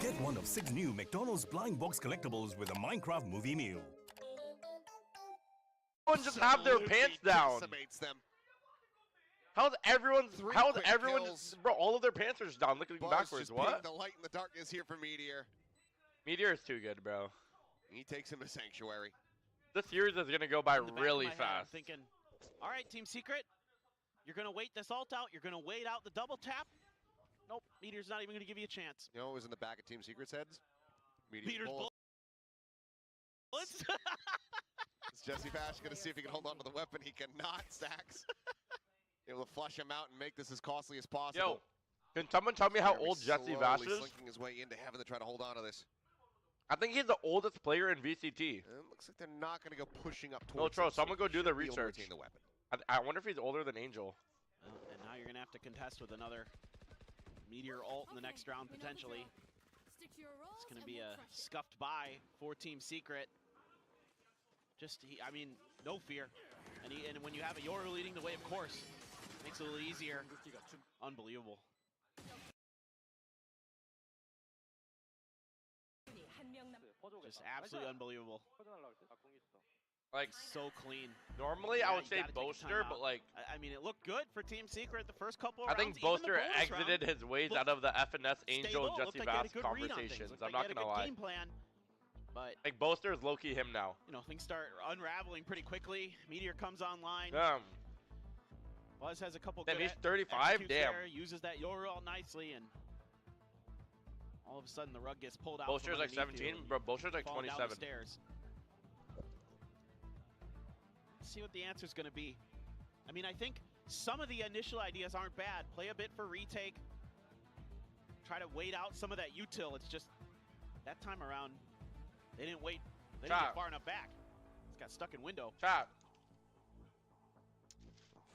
Get one of 6 new McDonald's blind box collectibles with a Minecraft movie meal. Everyone just have their pants down. Them. How's everyone? Kills. Bro, all of their pants are just down, looking backwards. Just What? The light in the darkness here for Meteor. Meteor is too good, bro. He takes him to Sanctuary. This series is gonna go by really fast. I'm thinking, all right, Team Secret, you're gonna wait this ult out. You're gonna wait out the double tap. Nope, Meteor's not even gonna give you a chance. You know what was in the back of Team Secret's heads? Meteor's bullets. Is Jesse Bash going to see if he can hold on to the weapon? He cannot. Stacks able to flush him out and make this as costly as possible. Yo, can someone tell me how old Jesse Bash is? Slinking his way into heaven to try to hold on to this. I think he's the oldest player in VCT. And it looks like they're not going to go pushing up No, towards Tro, him, someone go do the be able to research. retain the weapon. I wonder if he's older than Angel. And now you're gonna have to contest with another Meteor ult in the next round potentially. It's gonna be a scuffed by for Team Secret. I mean, no fear. And when you have a Yoooo leading the way, of course, makes it a little easier. Unbelievable. Just absolutely unbelievable. Like, so clean. Normally, I would say Boaster, but like... I mean, it looked good for Team Secret the first couple of I rounds. think Boaster exited his ways out of the FNS Angel Jesse Bass conversations. I'm not gonna lie. Game plan, but like, Boaster is low-key him now. You know, things start unraveling pretty quickly. Meteor comes online. Buzz has a couple Damn, good he's 35? Damn. there, uses that Yoooo ult nicely, and all of a sudden the rug gets pulled out. Boaster's like 17, bro. Boaster's like 27. Stairs. Let's see what the answer's going to be. I mean, I think some of the initial ideas aren't bad. Play a bit for retake. Try to wait out some of that util. It's just that time around, they didn't wait. They didn't get far enough back. It's got stuck in window. Chat.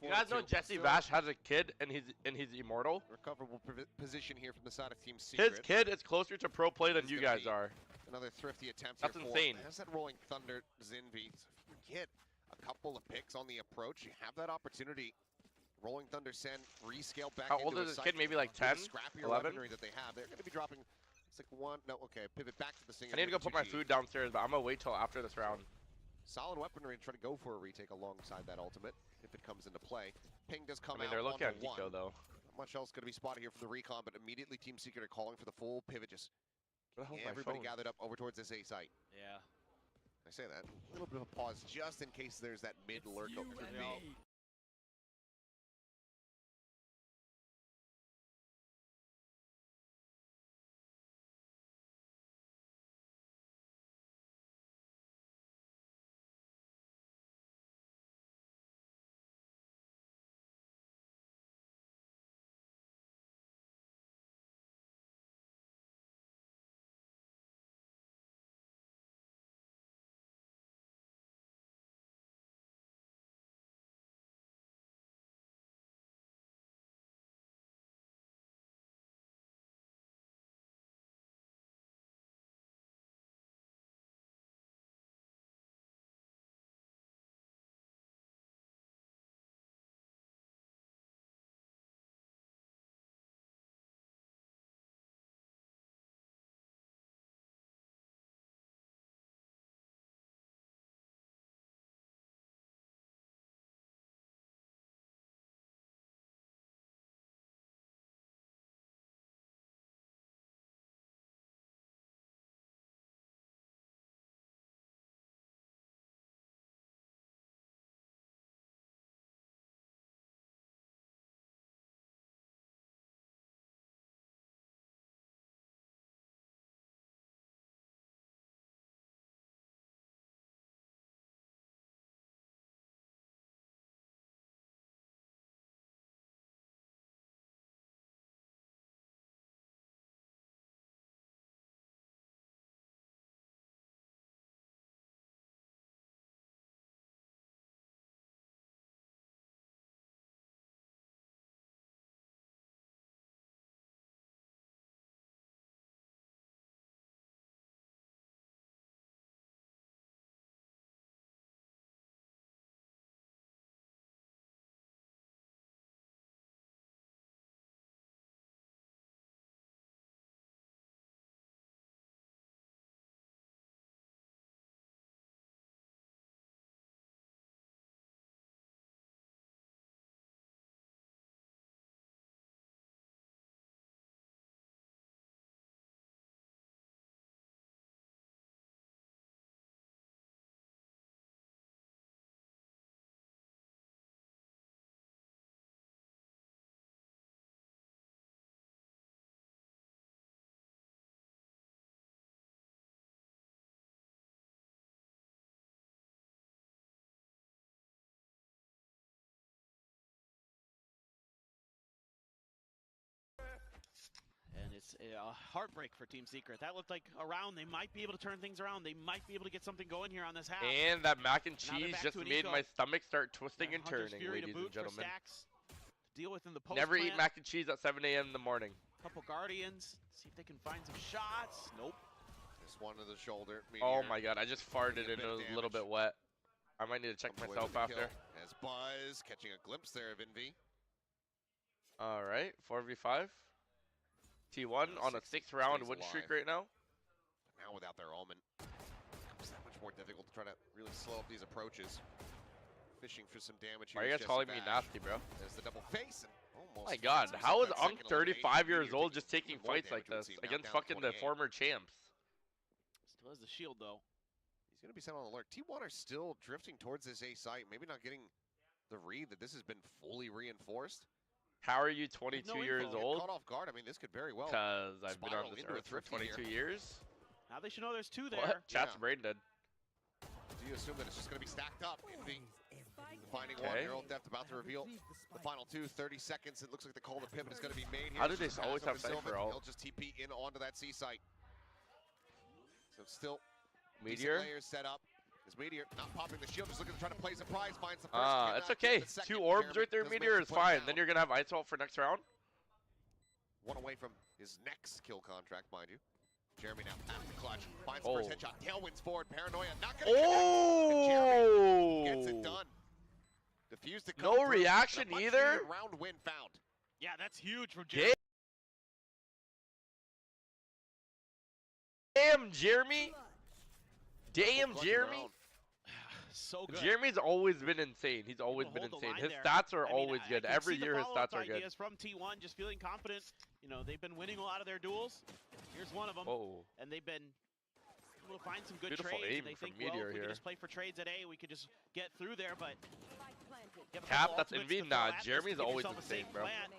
You guys know Jesse Bash has a kid and he's immortal? Recoverable position here from the side of Team Secret. His kid is closer to pro play than you guys are. Another thrifty attempt. That's insane. Has that Rolling Thunder Zinvi? Forget a couple of picks on the approach. You have that opportunity. Rolling Thunder send rescale back. How old is this kid? Maybe like 10, 11? That they have. They're going to be dropping. It's like one. No, okay. Pivot back to the single. I need to go put my food downstairs, but I'm gonna wait till after this round. Solid weaponry and try to go for a retake alongside that ultimate if it comes into play. Ping does come out. I mean, they're looking at Nico though. Not much else going to be spotted here from the recon, but immediately Team Secret are calling for the full pivot. Just everybody gathered up over towards this A site. Yeah. I say that. A little bit of a pause just in case there's that mid lurk over to B. It's a heartbreak for Team Secret. That looked like a round. They might be able to turn things around. They might be able to get something going here on this half. And that mac and Now they're cheese back just to an made eco. my stomach start twisting and Hunter's turning, Fury to ladies boot and gentlemen. For Stacks. Deal with in the post Never eat plant. mac and cheese at 7 a.m. in the morning. Couple Guardians. See if they can find some shots. Nope. Just one to the shoulder. Oh Meteor my god, I just farted and it was a little bit wet. I might need to check comes away myself with the after. kill. As Buzz catching a glimpse there of Envy. Alright, 4v5. T1 on a 6th round win streak right now. But now without their Omen, it's that much more difficult to try to really slow up these approaches. Fishing for some damage here. Why are you guys calling me nasty, bro? There's the double face. And almost Oh my god, forces how up is that Unk second elimination. 35 years Meteor old just taking taking more fights like damage, this it would seem. Now against down fucking the 28. former champs? Still has the shield though. He's going to be sent on alert. T1 are still drifting towards this A site, maybe not getting the read that this has been fully reinforced. How are you 22 No years info. old? Caught off guard. I mean, this could very well. Because I've been on spiral this into a earth for thrifty 22 here. years. Now they should know there's two there. What? Chat's Yeah. brain dead. Do you assume that it's just going to be stacked up? Envy finding one. Okay. Neural Theft about to reveal the final two. 30 seconds. It looks like the call to pivot is going to be made here. How do they Just pass always over have to Cypher Sylvan. ult? He'll just TP in onto that C site. So still Meteor? decent layers set up. Is Meteor not popping the shield, just looking to try to play surprise, finds the first. It's okay. 2 orbs right there, Meteor is fine. Then you're gonna have ice ult for next round. One away from his next kill contract, mind you. Jeremy now at the clutch, finds the first headshot. Tailwinds forward, Paranoia not gonna Oh! gets it done. Diffused to No come through, reaction and a either? much-needed round win found. Yeah, that's huge from Jeremy. Damn, Jeremy. Damn, Clutch Jeremy. around. So good. Jeremy's always been insane. He's always been Hold the insane. line His there. stats are I mean, always I good. can Every see the year his follow-up stats are good. ideas from T1, just feeling confident. You know, they've been winning a lot of their duels. Here's one of them. Oh. And they've been able to find some good Beautiful trades. aim And they from think, well, Meteor if we here. could just play for trades at A, we could just get through there. But you have a Cap, couple that's ultimates Envy? to throw Nah, at this to Jeremy's give always yourself a insane, safe bro. plan.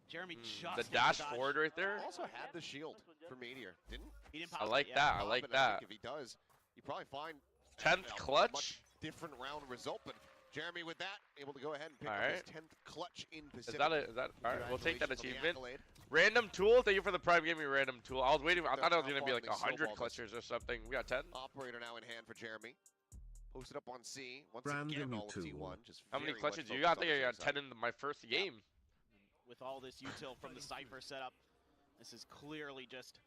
Jeremy just The needs to dash dodge. forward right there. Also had the shield for Meteor, didn't He didn't I pop it, like yeah. that. I pop like it, that. think if he does, you probably find 10th a clutch. much different round result. But Jeremy with that, able to go ahead and pick All up right. his 10th clutch in Pacific. Is that all right? We'll take that Congratulations on the achievement. accolade. Random tool. Thank you for the prime gaming random tool. I was waiting. I They're thought it was gonna be like outbounding 100 snowballs. clutchers or something. We got 10. Operator now in hand for Jeremy. Posted up on C. Once Brandon again, all of two. T1. Just How many very much clutches do you focused got? I think on I the got same 10 side. in my first game. With all this util from the Cypher setup, this is clearly just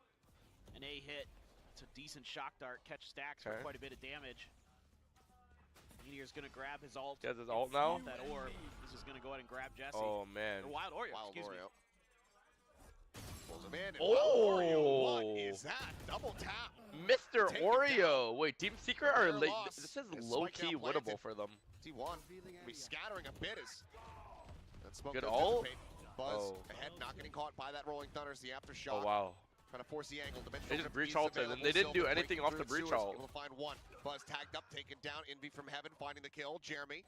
an A hit. It's a decent shock dart, catch Stacks for Okay. quite a bit of damage. Meteor's gonna grab his ult. He has his ult now? Off that orb. He's just gonna go ahead and grab Jesse. Oh man. Or Wild Oreo, Wild excuse Oreo. Pulls him in. and Oh! Wild Oreo, what is that? Double tap. Mr. Take it Oreo. Wait, Team Secret are Their late. loss. This is And low Spike key now planted. winnable for them. T1 will be scattering a bit as that smoke Good does ult? dissipate. Buzz Oh. ahead, not getting caught by that rolling thunder as the aftershot. Oh wow. Trying to force the angle. They just breach ulted, and they didn't do anything off the breach ult. Able to find one. Buzz tagged up, taken down. Envy from heaven, finding the kill. Jeremy.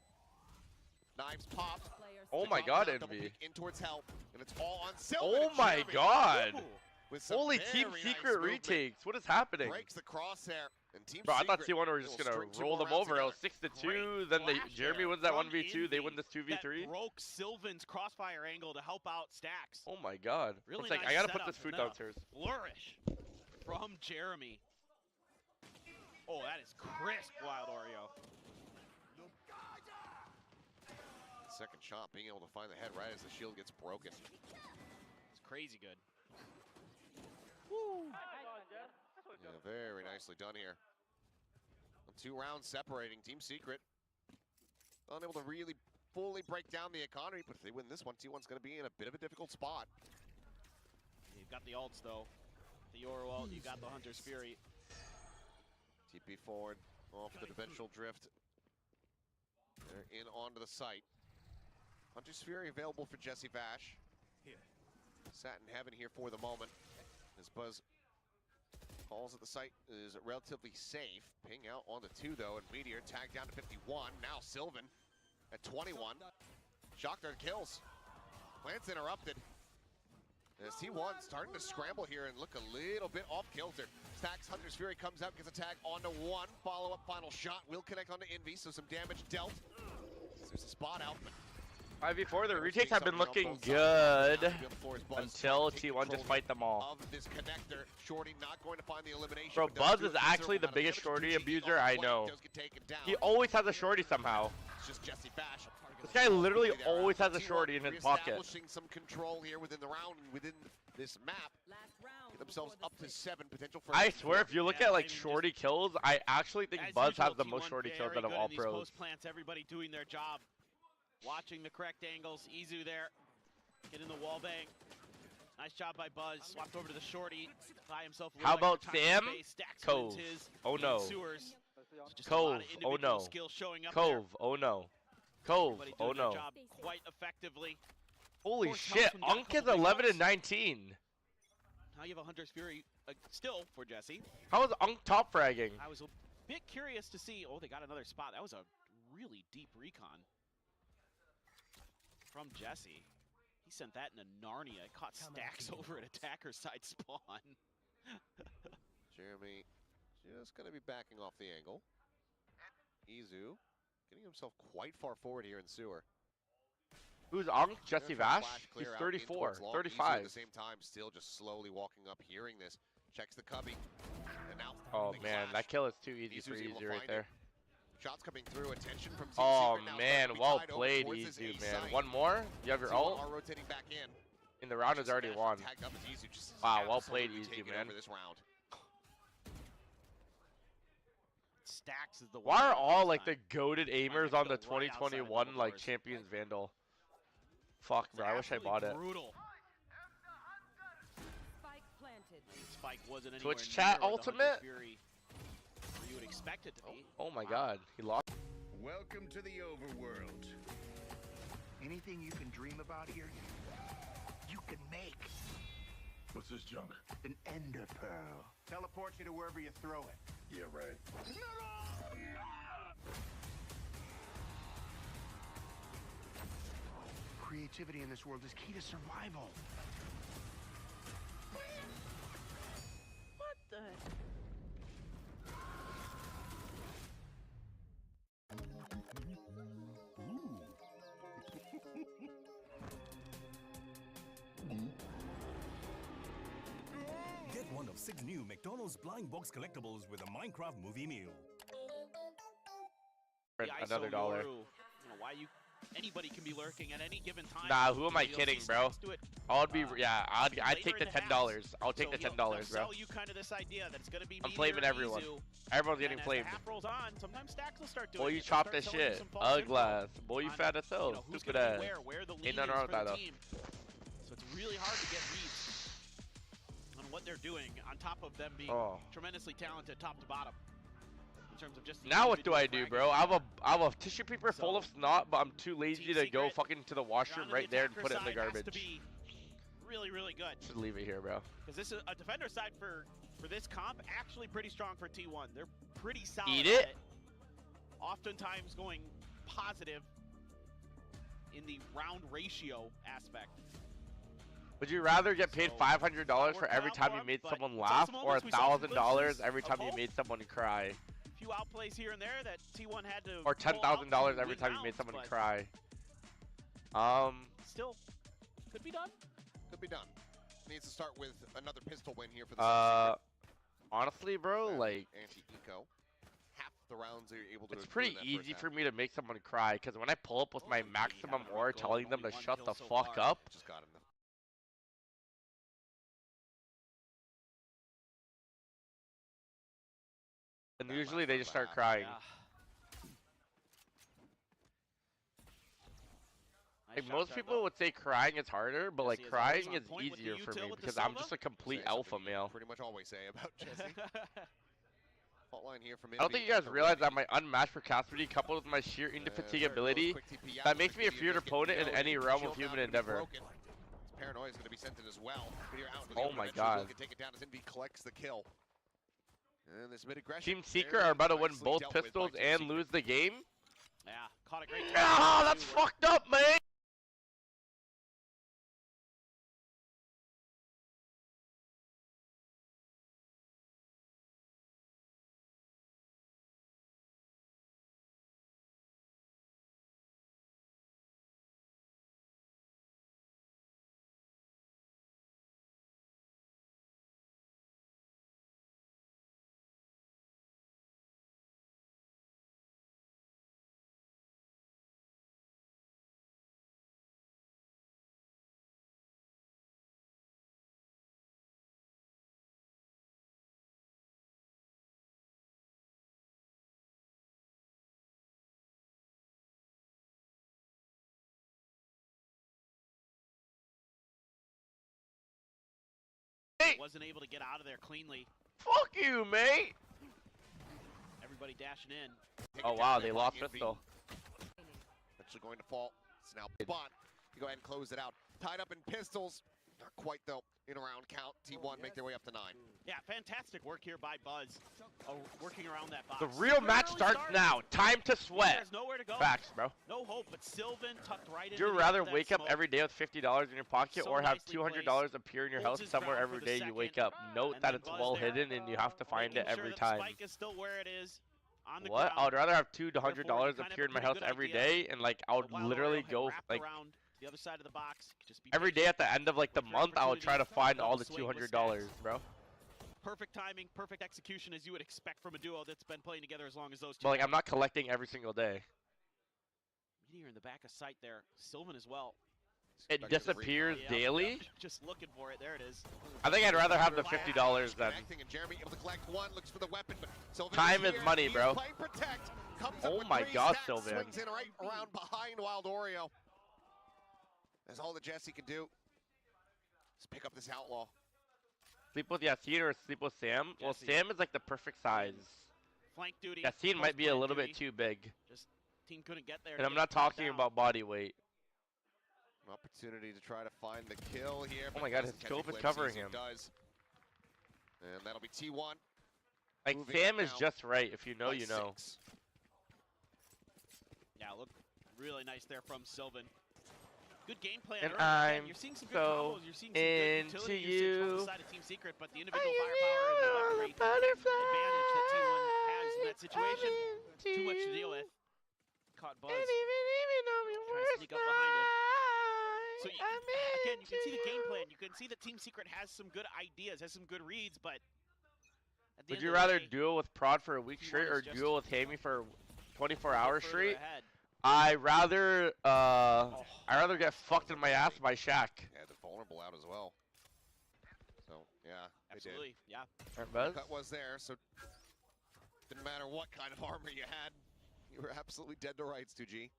Knives popped. Oh The my top god, down, double Envy. peek in towards hell, and it's all on Sylvan. Oh and my Jeremy god. with some Holy Team very Secret nice movement. retakes. What is happening? Breaks the crosshair. And Team Bro, I thought Secret T1 were just will gonna string two roll more them rounds over. It was together. 6-2. Then Flash Jeremy there wins that from 1v2. They Envy win this 2v3. That broke Sylvan's crossfire angle to help out Stacks. Oh my god. Really It's like, nice I gotta put setup, this food and then a downstairs. Flourish from Jeremy. Oh, that is crisp, Wild Oreo. Second shot, being able to find the head right as the shield gets broken. It's crazy good. Yeah, very nicely done here. 2 rounds separating. Team Secret unable to really fully break down the economy, but if they win this one, T1's going to be in a bit of a difficult spot. You've got the ults, though. The Yoooo ult, you got the Hunter's Fury. TP forward, off the dimensional drift. They're in onto the site. Hunter's Fury available for Jesse Vash. Sat in heaven here for the moment. As Buzz calls at the site is relatively safe. Ping out on the 2 though, and Meteor tagged down to 51. Now Sylvan at 21. Shock dart kills. Plants interrupted. As T1 starting to scramble here and look a little bit off kilter. Stacks Hunter's Fury comes out, gets a tag onto 1. Follow-up final shot will connect onto Envy, so some damage dealt. There's a spot out, but 5v4, the We're retakes seeing have been something on looking both sides. good Now, for his Buzz, until trying to take T1 just control fight them all. of this connector. Shorty not going to find the elimination. Bro, but does Buzz do a is actually the considerable amount of biggest damage. shorty Gucci abuser on I the way, know. does get taken down. He always has a shorty somehow. It's just Jesse Bash. This guy literally Quickly there. always has a T1 shorty in his pocket. reestablishing some control here within the round and within this map. Get themselves up to 7 potential for. I swear, if you look Yeah, at like maybe shorty kills, I actually think As Buzz usual, has the most T1 shorty kills very out of good all in these pros. post plants, everybody doing their job. Watching the correct angles. Yoooo there. Getting the wall bang. Nice job by Buzz. Swapped over to the shorty. By himself. How about Sam? Stacks Cove. his. Oh no. Sewers. So just a Cove. lot of Oh individual no. skill showing up Cove. Oh no. Cove. Everybody Oh doing their no. job quite effectively. Holy course, shit. Helmsman got a Unk is couple big 11 and ups. 19. Now you have a Hunter's Fury still for Jesse. How is Unk top fragging? I was a bit curious to see. Oh, they got another spot. That was a really deep recon from Jesse. He sent that into Narnia. Caught Stacks over at attacker side spawn. Jeremy just going to be backing off the angle. Yoooo getting himself quite far forward here in sewer. Who's Unk? Jesse There's a Vash? flash He's clear out in 34, towards long. Yoooo 35. at the same time, still just slowly walking up, hearing this. Checks the cubby. And now Oh big man, flash. that kill is too easy for Yoooo's able to Easy right find there. it. Shots coming through. Attention from Team Oh Secret now man, starting to be well tied over played, towards this Easy A man. site. One more? You have your T1 ult? are rotating back in. And the round is already Bash won. tagged up as Yoooo just Wow, well played, absolutely Easy, taking man. over this round. Stacks is the one. Why are that all this like the time. goated aimers kill on the right outside of 2021 double like doors. Champions Vandal? Fuck, It's bro, I wish I absolutely bought it. Brutal. Spike planted. Spike wasn't anywhere Twitch chat near the ultimate? Hunter's Fury where you would expect it to be. Oh my god, he lost. Welcome to the overworld. Anything you can dream about here, you can make. What's this junk? An ender pearl. Teleports you to wherever you throw it. Yeah, right. Creativity in this world is key to survival. What the? Get one of 6 new McDonald's blind box collectibles with a Minecraft movie meal. The Another ISO dollar. Yoru, you know, why you anybody can be lurking at any given time. Nah, who am I You'll see kidding, bro? Stacks do it, I'd be, yeah, I'd later take the in halves. $10. I'll take So, the you know, $10, they'll bro. sell you kind of this idea that it's going to be I'm Meteor flaming and everyone. Yoooo, Everyone's and getting as flamed. the half rolls on, sometimes Stacks will start doing Boy, it. you They'll chop start that selling you shit. some false info Uglass. Boy, you on, fat as hell. you know, who's Stupid gonna ass. be where the lead Ain't is nothing wrong for with the that, team. So it's really hard to get reads on what they're doing on top of them being Oh. tremendously talented top to bottom. In terms of just the Now what do I individual do, bro? fragging. I have a tissue paper full of So, snot, but I'm too lazy Team to go Secret, fucking to the washroom round of right the there and attacker put it in the side has to garbage. be really, really good. Should leave it here, bro. Because this is a defender side for this comp, actually pretty strong for T1. They're pretty solid. Eat at it. Oftentimes going positive in the round ratio aspect. Would you rather get paid So, $500 for worked every out time for you him, made but someone it's laugh, also or moments we saw some $1,000 glimpses every of time you hope. made someone cry, A few outplays here and there that T1 had to or pull out $10,000 to every win time you made rounds, someone but cry? Still, could be done. Could be done. Needs to start with another pistol win here for the Honestly, bro, like anti-eco. Half the rounds they're able to it's accrue pretty in that first easy half. for me to make someone cry, because when I pull up with my Oh, he maximum had a aura good goal, telling them only to one shut kill the so fuck far. up, Just got him. and That usually last they one just start back. crying. Yeah. Nice Like shot, most Jarbo. people would say crying is harder, but like Jesse is crying always is on point with the easier for util me with the because I'm Silva. just a complete Say alpha something you male. pretty much always say about Jesse. Fault line here from I don't think you guys realize that my unmatched procrastinity coupled with my sheer indefatigability that makes me a feared opponent in any realm of human endeavor. Paranoia is going to be sent in as well. Oh my God. Take it down as Envy collects the kill. And this mid-aggression. Team Secret are about to win both pistols and lose the game? Yeah, caught a great. Ah, tackle, that's too, where- fucked up, man! Hey. wasn't able to get out of there cleanly. Fuck you, mate. Everybody dashing in. Oh wow, they lost pistol. Actually going to fall. It's now Bot. You go ahead and close it out. Tied up in pistols. Not quite though. In a round count. T1 make their way up to 9. Yeah, fantastic work here by Buzz. Working around that box. The real match starts now. Time to sweat. There's nowhere to go. Facts, bro. No hope, but Sylvan tucked right in. Would you rather wake up every day with $50 in your pocket or have $200 appear in your house somewhere every day you wake up? Note that it's well hidden and you have to find it every time. Spike is still where it is. On the What? ground. I would rather have $200 appear in my house every day and like I would literally go like the other side of the box. Just be every day at the end of like the month I would try to find all the $200, bro. Perfect timing, perfect execution as you would expect from a duo that's been playing together as long as those two. But like I'm not collecting every single day. Meteor in the back of sight there. Sylvan as well. It disappears daily. Just looking for it. There it is. I think I'd rather have the $50 than. And Jeremy able to collect one, looks for the weapon, but Sylvan Time is here. money, bro. Protect. Comes Oh up with my 3 God, stacks, Sylvan. Swings in right around behind Wild Oreo. That's all that Jesse can do. Let's pick up this outlaw. Sleep with Yassine or sleep with Sam? Well, Jesse. Sam is like the perfect size. Flank duty. Yassine might be a post-plant little duty. bit too big. Just team couldn't get there. And I'm not talking about body weight. An opportunity to try to find the kill here. Oh my God, his scope is covering him. Does. And that'll be T1. Like Moving Sam up is now just right. If you know, by you know. 6. Yeah, look really nice there from Sylvan. Good game plan. And early. I'm Again, you're seeing some good so combos. You're seeing some good into utility usage on the you. side of Team Secret, but the individual firepower and the weapon rate advantage that T1 has in that situation, too much to deal with. Caught Buzz. Trying to sneak up behind him. So again, you can see the game plan. You can see that Team Secret has some good ideas, has some good reads, but at the Would end you of the rather day, duel with Prod for a week T1 straight or is just duel with Hammy for 24 a bit hours further straight? ahead. I rather get fucked in my ass by Shaq. Yeah, they're vulnerable out as well. So, yeah, they Absolutely, yeah. Alright, did. Buzz? Cut was there, so didn't matter what kind of armor you had. You were absolutely dead to rights, 2G.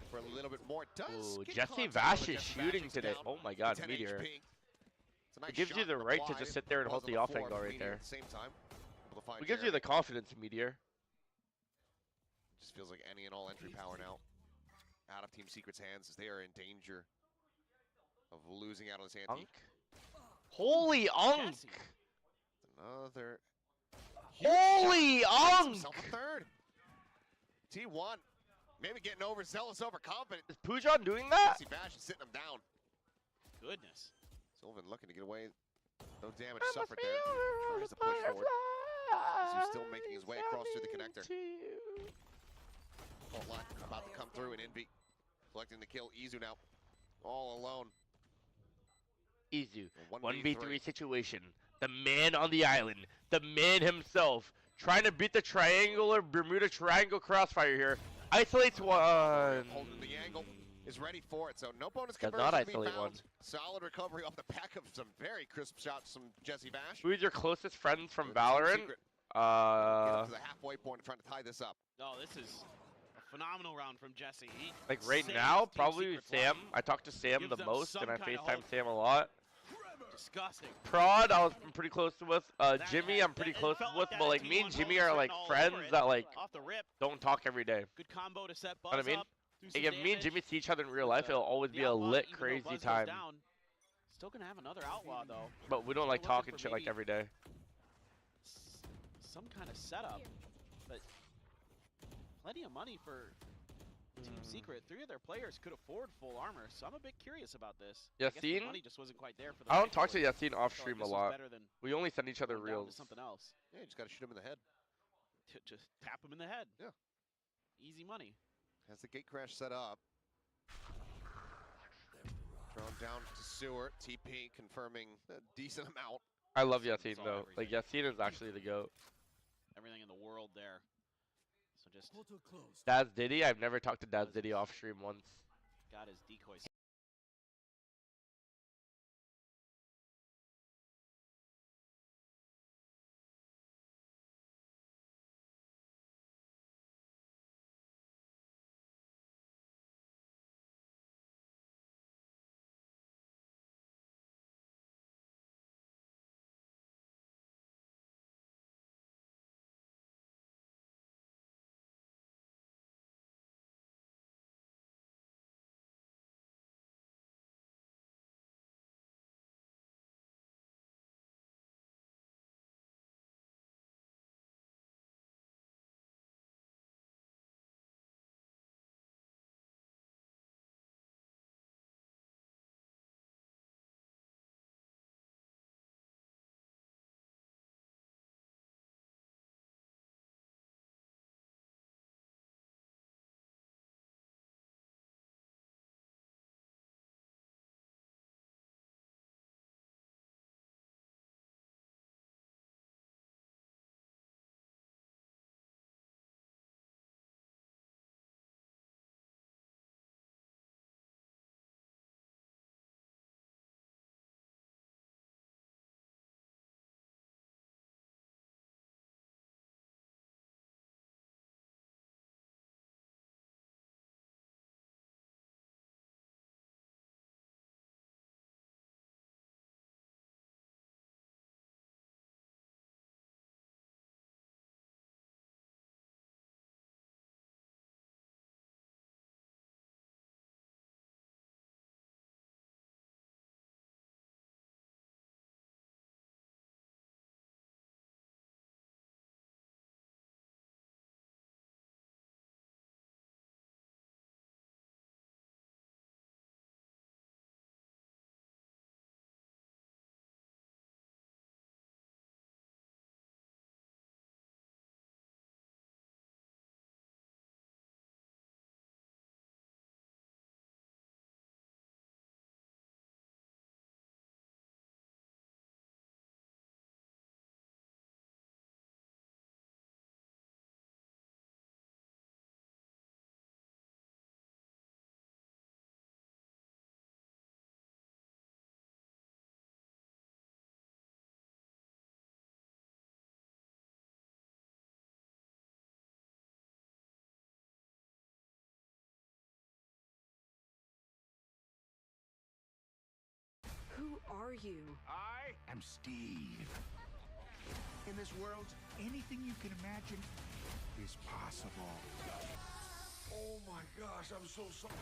For a little bit more. Does Ooh, get Jesse contact, Vash although is Jesse shooting Vash today. down Oh my to God, 10 Meteor. HP. It's a nice It gives you shot the right to applied. just sit there and hold Buzz the on offense floor, right Meteor there. at the same time. Able to find It gives you Jeremy. the confidence, Meteor. Just feels like any and all entry power now out of Team Secret's hands as they are in danger of losing out on this ante. Unk? Holy Unk! Jesse. Another Holy Unk! himself a third. T1 maybe getting overzealous, overconfident. Is Pujon doing that? Jesse Vash is sitting him down. Goodness. Sylvan looking to get away. No damage suffered there. Tries to push forward. As he's still making his way across through the connector. Fault line about to come through, and Envy collecting the kill. Izu now all alone. Izu, A 1v3 situation. The man on the island, the man himself, trying to beat the triangular Bermuda Triangle crossfire here. Isolates one. Holding the angle, is ready for it. So no bonus Does conversion not to be isolate found. one. Solid recovery off the back of some very crisp shots from Jesse Vash. Who's your closest friends from With Team Valorant? Secret get up to the halfway point and trying to tie this up. Oh, this is a phenomenal round from Jesse. He Like right saves now, Team probably Secret's Sam. life. I talk to Sam Gives the them most, some and I kind of FaceTime hope. Sam a lot. Disgusting. Prod, I was pretty close with. Jimmy, I'm pretty It close felt with, like but that like me and T1 Jimmy was are like written all friends over it. that like Off the rip. don't talk every day. Good combo to set Buzz Know what I mean? up. Do Like, some if me and damage. Jimmy see each other in real life, The- it'll always the be a outlaw, lit, even though crazy Buzz goes time. down, still gonna have another outlaw though. But we don't like Still looking talking for shit like maybe every day. Some kind of setup, but plenty of money for Team Secret. 3 of their players could afford full armor, so I'm a bit curious about this. I guess the Yassine? money just wasn't quite there for the I don't talk to Yassine Yassine off stream a lot. We only send each other Going down to reels. something else. Yeah, you just got to shoot him in the head. Just tap him in the head. Yeah. Easy money. Has the gate crash set up. Thrown down to Sewer. TP confirming a decent amount. I love Yassine Saw though. Like Yassine is actually the goat. Everything in the world there. So just Daz Diddy, I've never talked to Daz Diddy off stream once. got his decoys. Who are you? I am Steve. In this world, anything you can imagine is possible. Oh my gosh, I'm so sorry.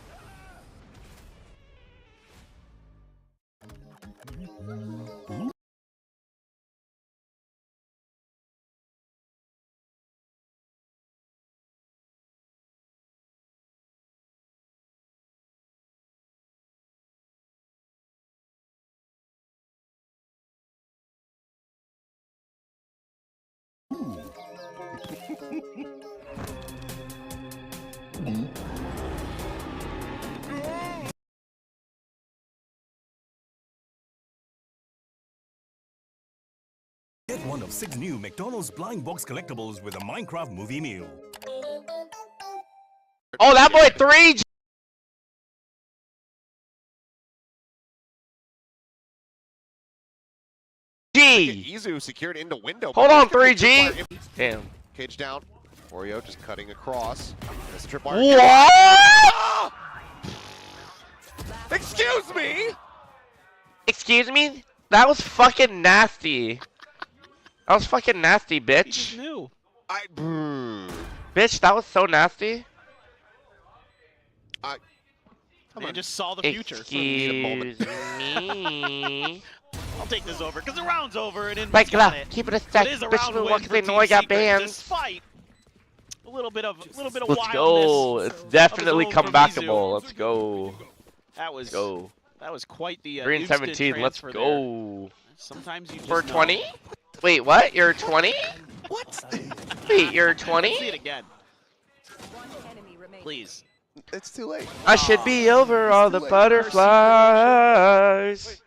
Get one of 6 new McDonald's blind box collectibles with a Minecraft movie meal. Oh, that boy 3G. Yoooo secured into window. Hold on, 3G. Damn. Cage down. Oreo just cutting across. There's a trip wire. What? Excuse me. Excuse me? That was fucking nasty. That was fucking nasty, He bitch. just knew. Bitch, that was so nasty. Come Man on. just saw the future. Excuse me. I'll take this over because the round's over and Like, got it. keep it a So stack. it is a Bitch, round we win walk for they know Team I got Secret, bands. despite a little bit of Let's wildness. go. It's definitely own from comebackable. Let's go. That was Go. that was quite the Green instant 17. Let's transfer go. there. Sometimes you just For know. 20? Wait, what? You're 20? What? Wait, you're Let's see 20? it again, One enemy remaining. please. It's too late. I should be over all the too late. butterflies.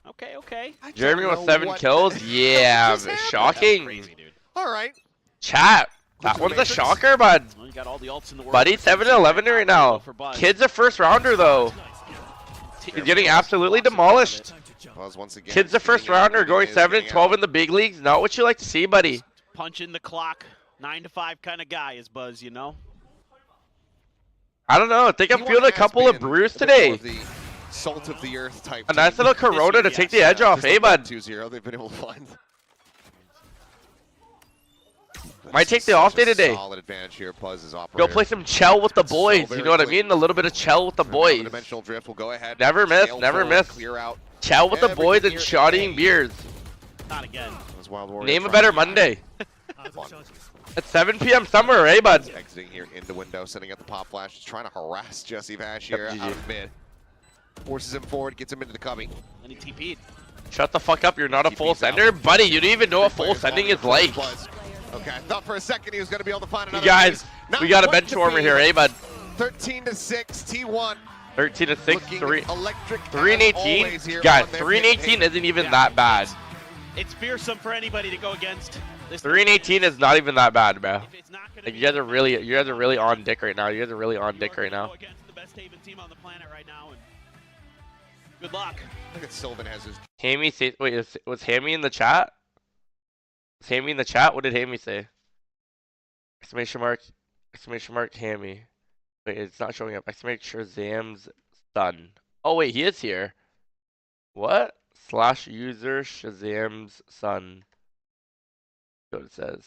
Okay, okay. Jeremy with know 7 what kills? the Yeah, just happened. shocking. Crazy, dude. All right. Chat. That one's a shocker, bud. Well, you got all the ults in the world. Buddy, 7-11 right now. For Buzz. Kid's a first rounder, though. He's getting absolutely demolished. Buzz once again. Kid's a first rounder, going 7-12 in the big leagues. Not what you like to see, buddy. Punching the clock, 9 to 5 kind of guy is Buzz, you know. I don't know. I think I'm feeling a couple of brews today. Salt of the earth type. A nice little Corona to take the edge off. Hey, bud. 2-0. They've been able to find. Might take the off day today. Solid advantage here. Buzz is Go operator. play some Chell with the boys. You know what I mean? A little bit of Chell with the boys. Dimensional drift will go ahead. Never miss, Scale never forward, miss. Clear out. Chell with the Everything boys and here shottying today. beers. Not again. Those Wild Warriors Name a trying better to- Monday. Fun. At 7 p.m. somewhere, eh, bud? Exiting here into window, sending out the pop flash, just trying to harass Jesse Vash here Yep, out GG. of mid. Forces him forward, gets him into the cubby. And he TP'd. Shut the fuck up. You're not a full TP's out. sender. Buddy, you don't even know what full Players sending longer is for like. Buzz. Okay, I thought for a second he was going to be able to find You another guys, piece. Not we got a quite bench to warmer be. here, eh, bud? 13-6, T1. 13-6, Looking 3 electric 3 and as 18. always here Guys, on their 3 and pit 18 page. isn't even Yeah. that bad. It's fearsome for anybody to go against. This 3 and 18 is not even that bad, bro. If it's not gonna Like, be you guys are really on dick right now. You guys are really on dick right now. Go against the best Haven team on the planet right now, and good luck. Look at Sylvan has his Hammy say, wait, was Hammy in the chat? Was Hammy in the chat? What did Hammy say? Exclamation mark, Hammy. Wait, it's not showing up. Exclamation Shazam's son. Oh, wait, he is here. What? / user Shazam's son. That's what it says.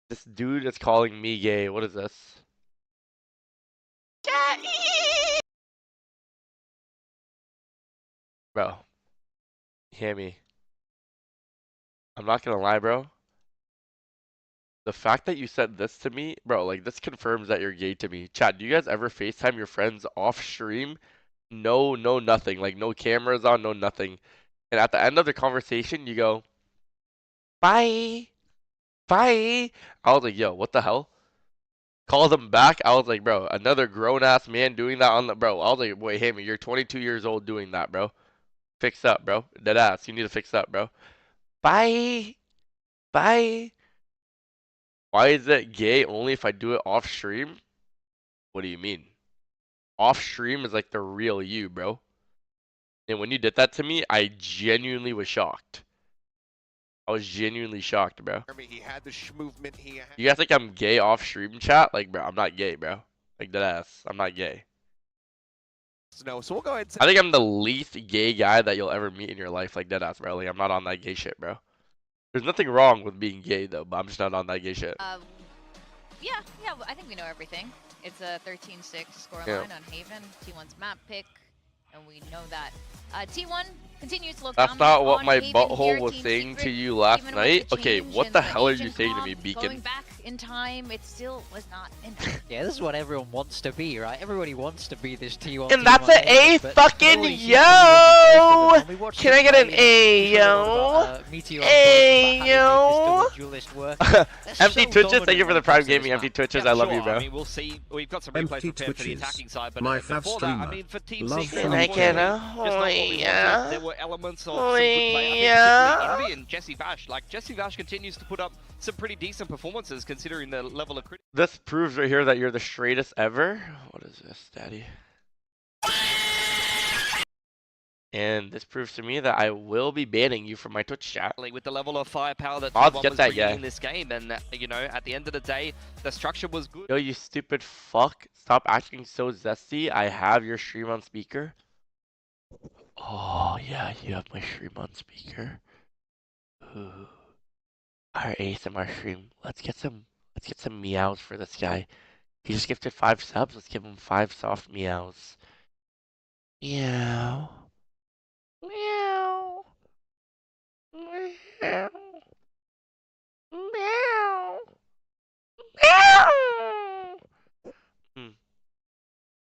This dude is calling me gay. What is this? Bro. Hammy. I'm not gonna lie, bro. The fact that you said this to me, bro, like, this confirms that you're gay to me. Chat, do you guys ever FaceTime your friends off stream? No, nothing. Like, no cameras on, no nothing. And at the end of the conversation, you go, bye. Bye. I was like, yo, what the hell? Call them back. I was like, bro, another grown-ass man doing that on the... Bro, I was like, wait, Hammy, you're 22 years old doing that, bro. Fix up, bro. Dead ass. You need to fix up, bro. Bye. Bye. Why is it gay only if I do it off stream? What do you mean? Off stream is like the real you, bro. And when you did that to me, I genuinely was shocked. I was genuinely shocked, bro. he had the movement he had. You guys think I'm gay off stream chat? Like, bro, I'm not gay, bro. Like, dead ass. I'm not gay. No, so we'll go ahead and I think I'm the least gay guy that you'll ever meet in your life, like deadass, bro. Like I'm not on that gay shit, bro. There's nothing wrong with being gay though, but I'm just not on that gay shit. Yeah, I think we know everything. It's a 13-6 scoreline on Haven. T1's map pick, and we know that. T1 continues to look That's not what my Haven butthole here, was Team saying Secret, to you last even with night. the Okay, change what in the hell are you agent saying to me, comp, Beacon? Going back in time, it still was not enough. Yeah, this is what everyone wants to be, right? Everybody wants to be this T1. And that's an A fucking yo! Can I get an A, yo? A, yo! Empty Twitches, thank you for the Prime Gaming. Empty Twitches, I love you, bro. I mean, we'll see. We've got some replays prepared for the attacking side, but My before fav that, I streamer. mean, for Team Love Secret, from Like unfortunately, it, just not what we wanted. yeah. There were elements of some good play. I think particularly Envy and Jesse Vash. Like, Jesse Vash continues to put up some pretty decent performances considering the level of criticism. This proves right here that you're the straightest ever. What is this, daddy? And this proves to me that I will be banning you from my Twitch chat. With the level of firepower that Mods, T1 get was that, bringing yeah. in this game, and you know, at the end of the day, the structure was good. Yo, you stupid fuck. Stop acting so zesty. I have your stream on speaker. Oh, yeah, you have my stream on speaker. Ooh. Our ASMR stream. Let's get some meows for this guy. He just gifted 5 subs. Let's give him 5 soft meows. Meow. Meow. Meow. Meow. Meow.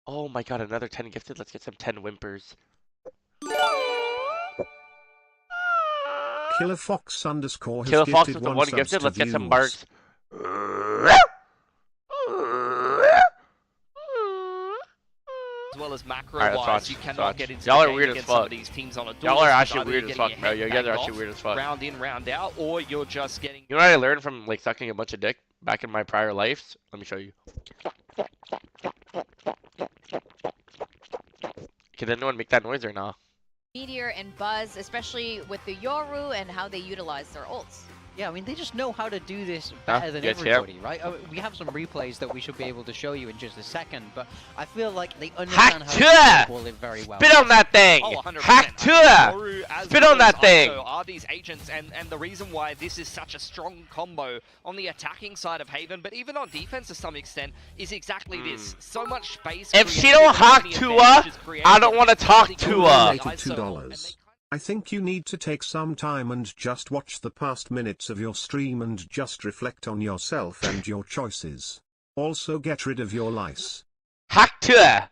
Oh my god, another 10 gifted. Let's get some 10 whimpers. Killer Fox _ has Killer Fox gifted with the 1 subs gifted. to Let's get some views. barks. As well as macro Alright, let's wise, watch, you let's cannot watch. get into Y'all the are game weird as against some fuck. of these teams on a Y'all are duelist. actually Either weird you're as getting fuck, bro. your You head guys are banged actually off weird as fuck. round in, round out, or you're just getting. You know what I learned from like sucking a bunch of dick back in my prior lives? Let me show you. Can anyone make that noise or not? Meteor and Buzz, especially with the Yoooo and how they utilize their ults. Yeah, I mean, they just know how to do this better than you guys hear? everybody, right? We have some replays that we should be able to show you in just a second, but I feel like they understand how to Hack play very well. Spit on that thing! Oh, 100%. Hack to Yoooo as Spit well on that as thing! ISO are these agents, and the reason why this is such a strong combo on the attacking side of Haven, but even on defense to some extent, is exactly this. So much space. If she created, don't so hack many Tua, advantages created, I don't want to talk and to they her. Donated $2. I think you need to take some time and just watch the past minutes of your stream and just reflect on yourself and your choices. Also get rid of your lice. Hack to her!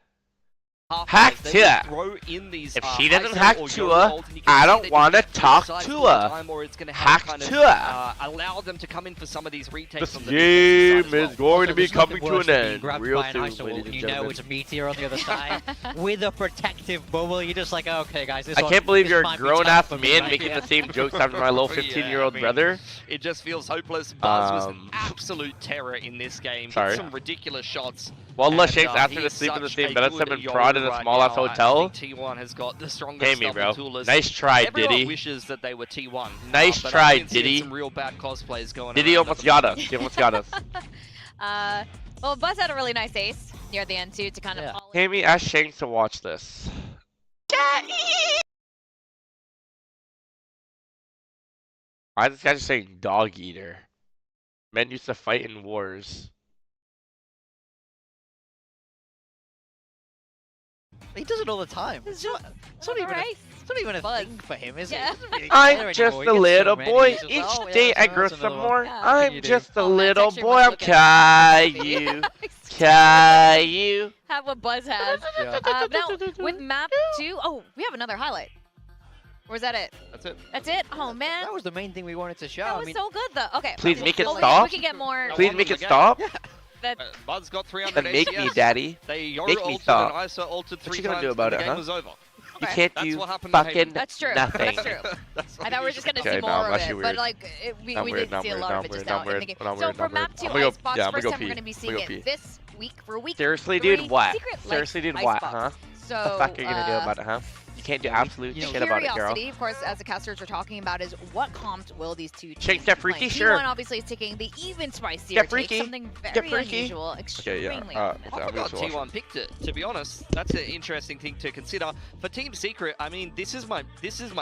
Hack They to will her. throw in these, If she doesn't ISO hack or to Yoooo her, ults, and you can I see don't that want to both talk sides to all the her. time, or it's gonna Hack have kind to of, her. allow them to come in for some of these retakes. This on the defensive game side as is well. going to be There's nothing coming to worse an than being end grabbed real by an soon, ice wall ladies and and you know gentlemen. it's a meteor on the other side with a protective bubble. You're just like, okay, guys, this I can't believe this you're a might be grown-ass tough for me man right making here. the same jokes after my little 15-year-old Yeah, I mean, brother. It just feels hopeless. Buzz was an Um, absolute terror in this game. sorry. Hit some ridiculous shots. Wallah, And, Shanks asked me he to is sleep in the such same a bed as good him and Yoooo prod in a right small-ass now. hotel. I think T1 has got the strongest Pay me, double bro. toolers. Nice try, Everyone Diddy. wishes that they were T1. Nice but try, I've been seeing Diddy. some real bad cosplays going Diddy around almost at the got moment. us. He almost got us. Well, Buzz had a really nice ace near the end too to kind of polish. Hammy, ask Shanks to watch this. Why is this guy just saying dog eater? Men used to fight in wars. He does it all the time. It's It's not, just it's not even a, right. it's not even a Buzz. thing for him, is Yeah. it? He doesn't really care I'm just anymore. a He gets so little many, boy. he's just, Each oh, yeah, day I so grow that's some another more. one. Yeah. What can I'm you do? just a Oh, man, it's little actually boy. much I'm looking at Caillou. have what Buzz has. Yeah. Now with map 2, oh, we have another highlight. Or is that it? That's it. That's it? Oh man. That was the main thing we wanted to show. That I was mean, so good though. Okay. Please make it hopefully stop. We can get more. No. Please One make it again. stop. That Buzz got 300 Then make me, ACS. daddy. They Yoooo Make me ulted stop. and ISO ulted 3 you gonna times do about and the it, game huh? was over. You Okay. can't That's do what happened to fucking Hayden. That's true. nothing. That's true. That's what I thought we were you just should gonna do. see Okay, no, more I'm of actually it, but weird. like we Not did weird, not see a weird, lot not of it just weird, out in the game. not So weird, for not map weird. 2 I'm gonna go- Icebox, yeah, I'm gonna first go time we're pee. gonna be I'm seeing gonna go it pee. this week for week. Seriously, 3, dude, what? Secret Seriously, likes dude, what, Icebox. huh? So What the fuck are you gonna do about it, huh? can't do absolute shit about it, girl. Curiosity, of course, as the casters are talking about, is what comp will these two teams Shanks, get be freaky, playing? sure. T1 obviously is taking the even spicier Get freaky. take, something Get very freaky. unusual, extremely Okay, I forgot T1 picked it. To be honest, that's an interesting thing to consider. For Team Secret, I mean, this is my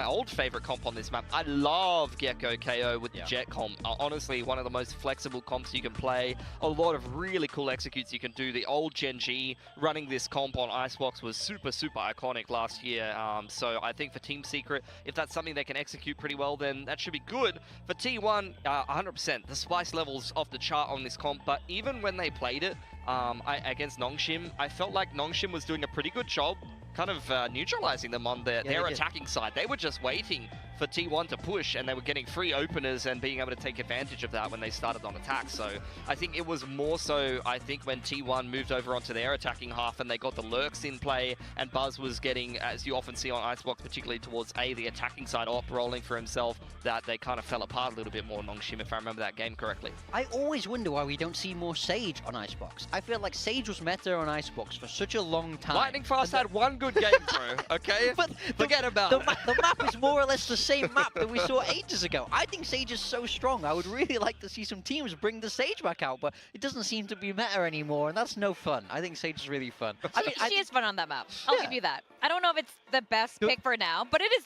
old favorite comp on this map. I love Gecko KO with the Jet comp. Honestly, one of the most flexible comps you can play. A lot of really cool executes you can do. The old Gen G running this comp on Icebox was super iconic last year. So I think for Team Secret, if that's something they can execute pretty well, then that should be good. For T1, 100%. The spice level's off the chart on this comp, but even when they played it against Nongshim, I felt like Nongshim was doing a pretty good job kind of neutralizing them on their attacking side. They were just waiting for T1 to push, and they were getting free openers and being able to take advantage of that when they started on attack. So I think it was more so, I think, when T1 moved over onto their attacking half and they got the lurks in play, and Buzz was getting, as you often see on Icebox, particularly towards the attacking side, op rolling for himself, that they kind of fell apart a little bit more, Nongshim, if I remember that game correctly. I always wonder why we don't see more Sage on Icebox. I feel like Sage was meta on Icebox for such a long time. Lightning Fast had one good game, bro, okay? But forget about the it. The map is more or less the same map that we saw ages ago. I think Sage is so strong. I would really like to see some teams bring the Sage back out, but it doesn't seem to be meta anymore, and that's no fun. I think Sage is really fun. I mean, she is fun on that map. I'll give you that. I don't know if it's the best pick for now, but it is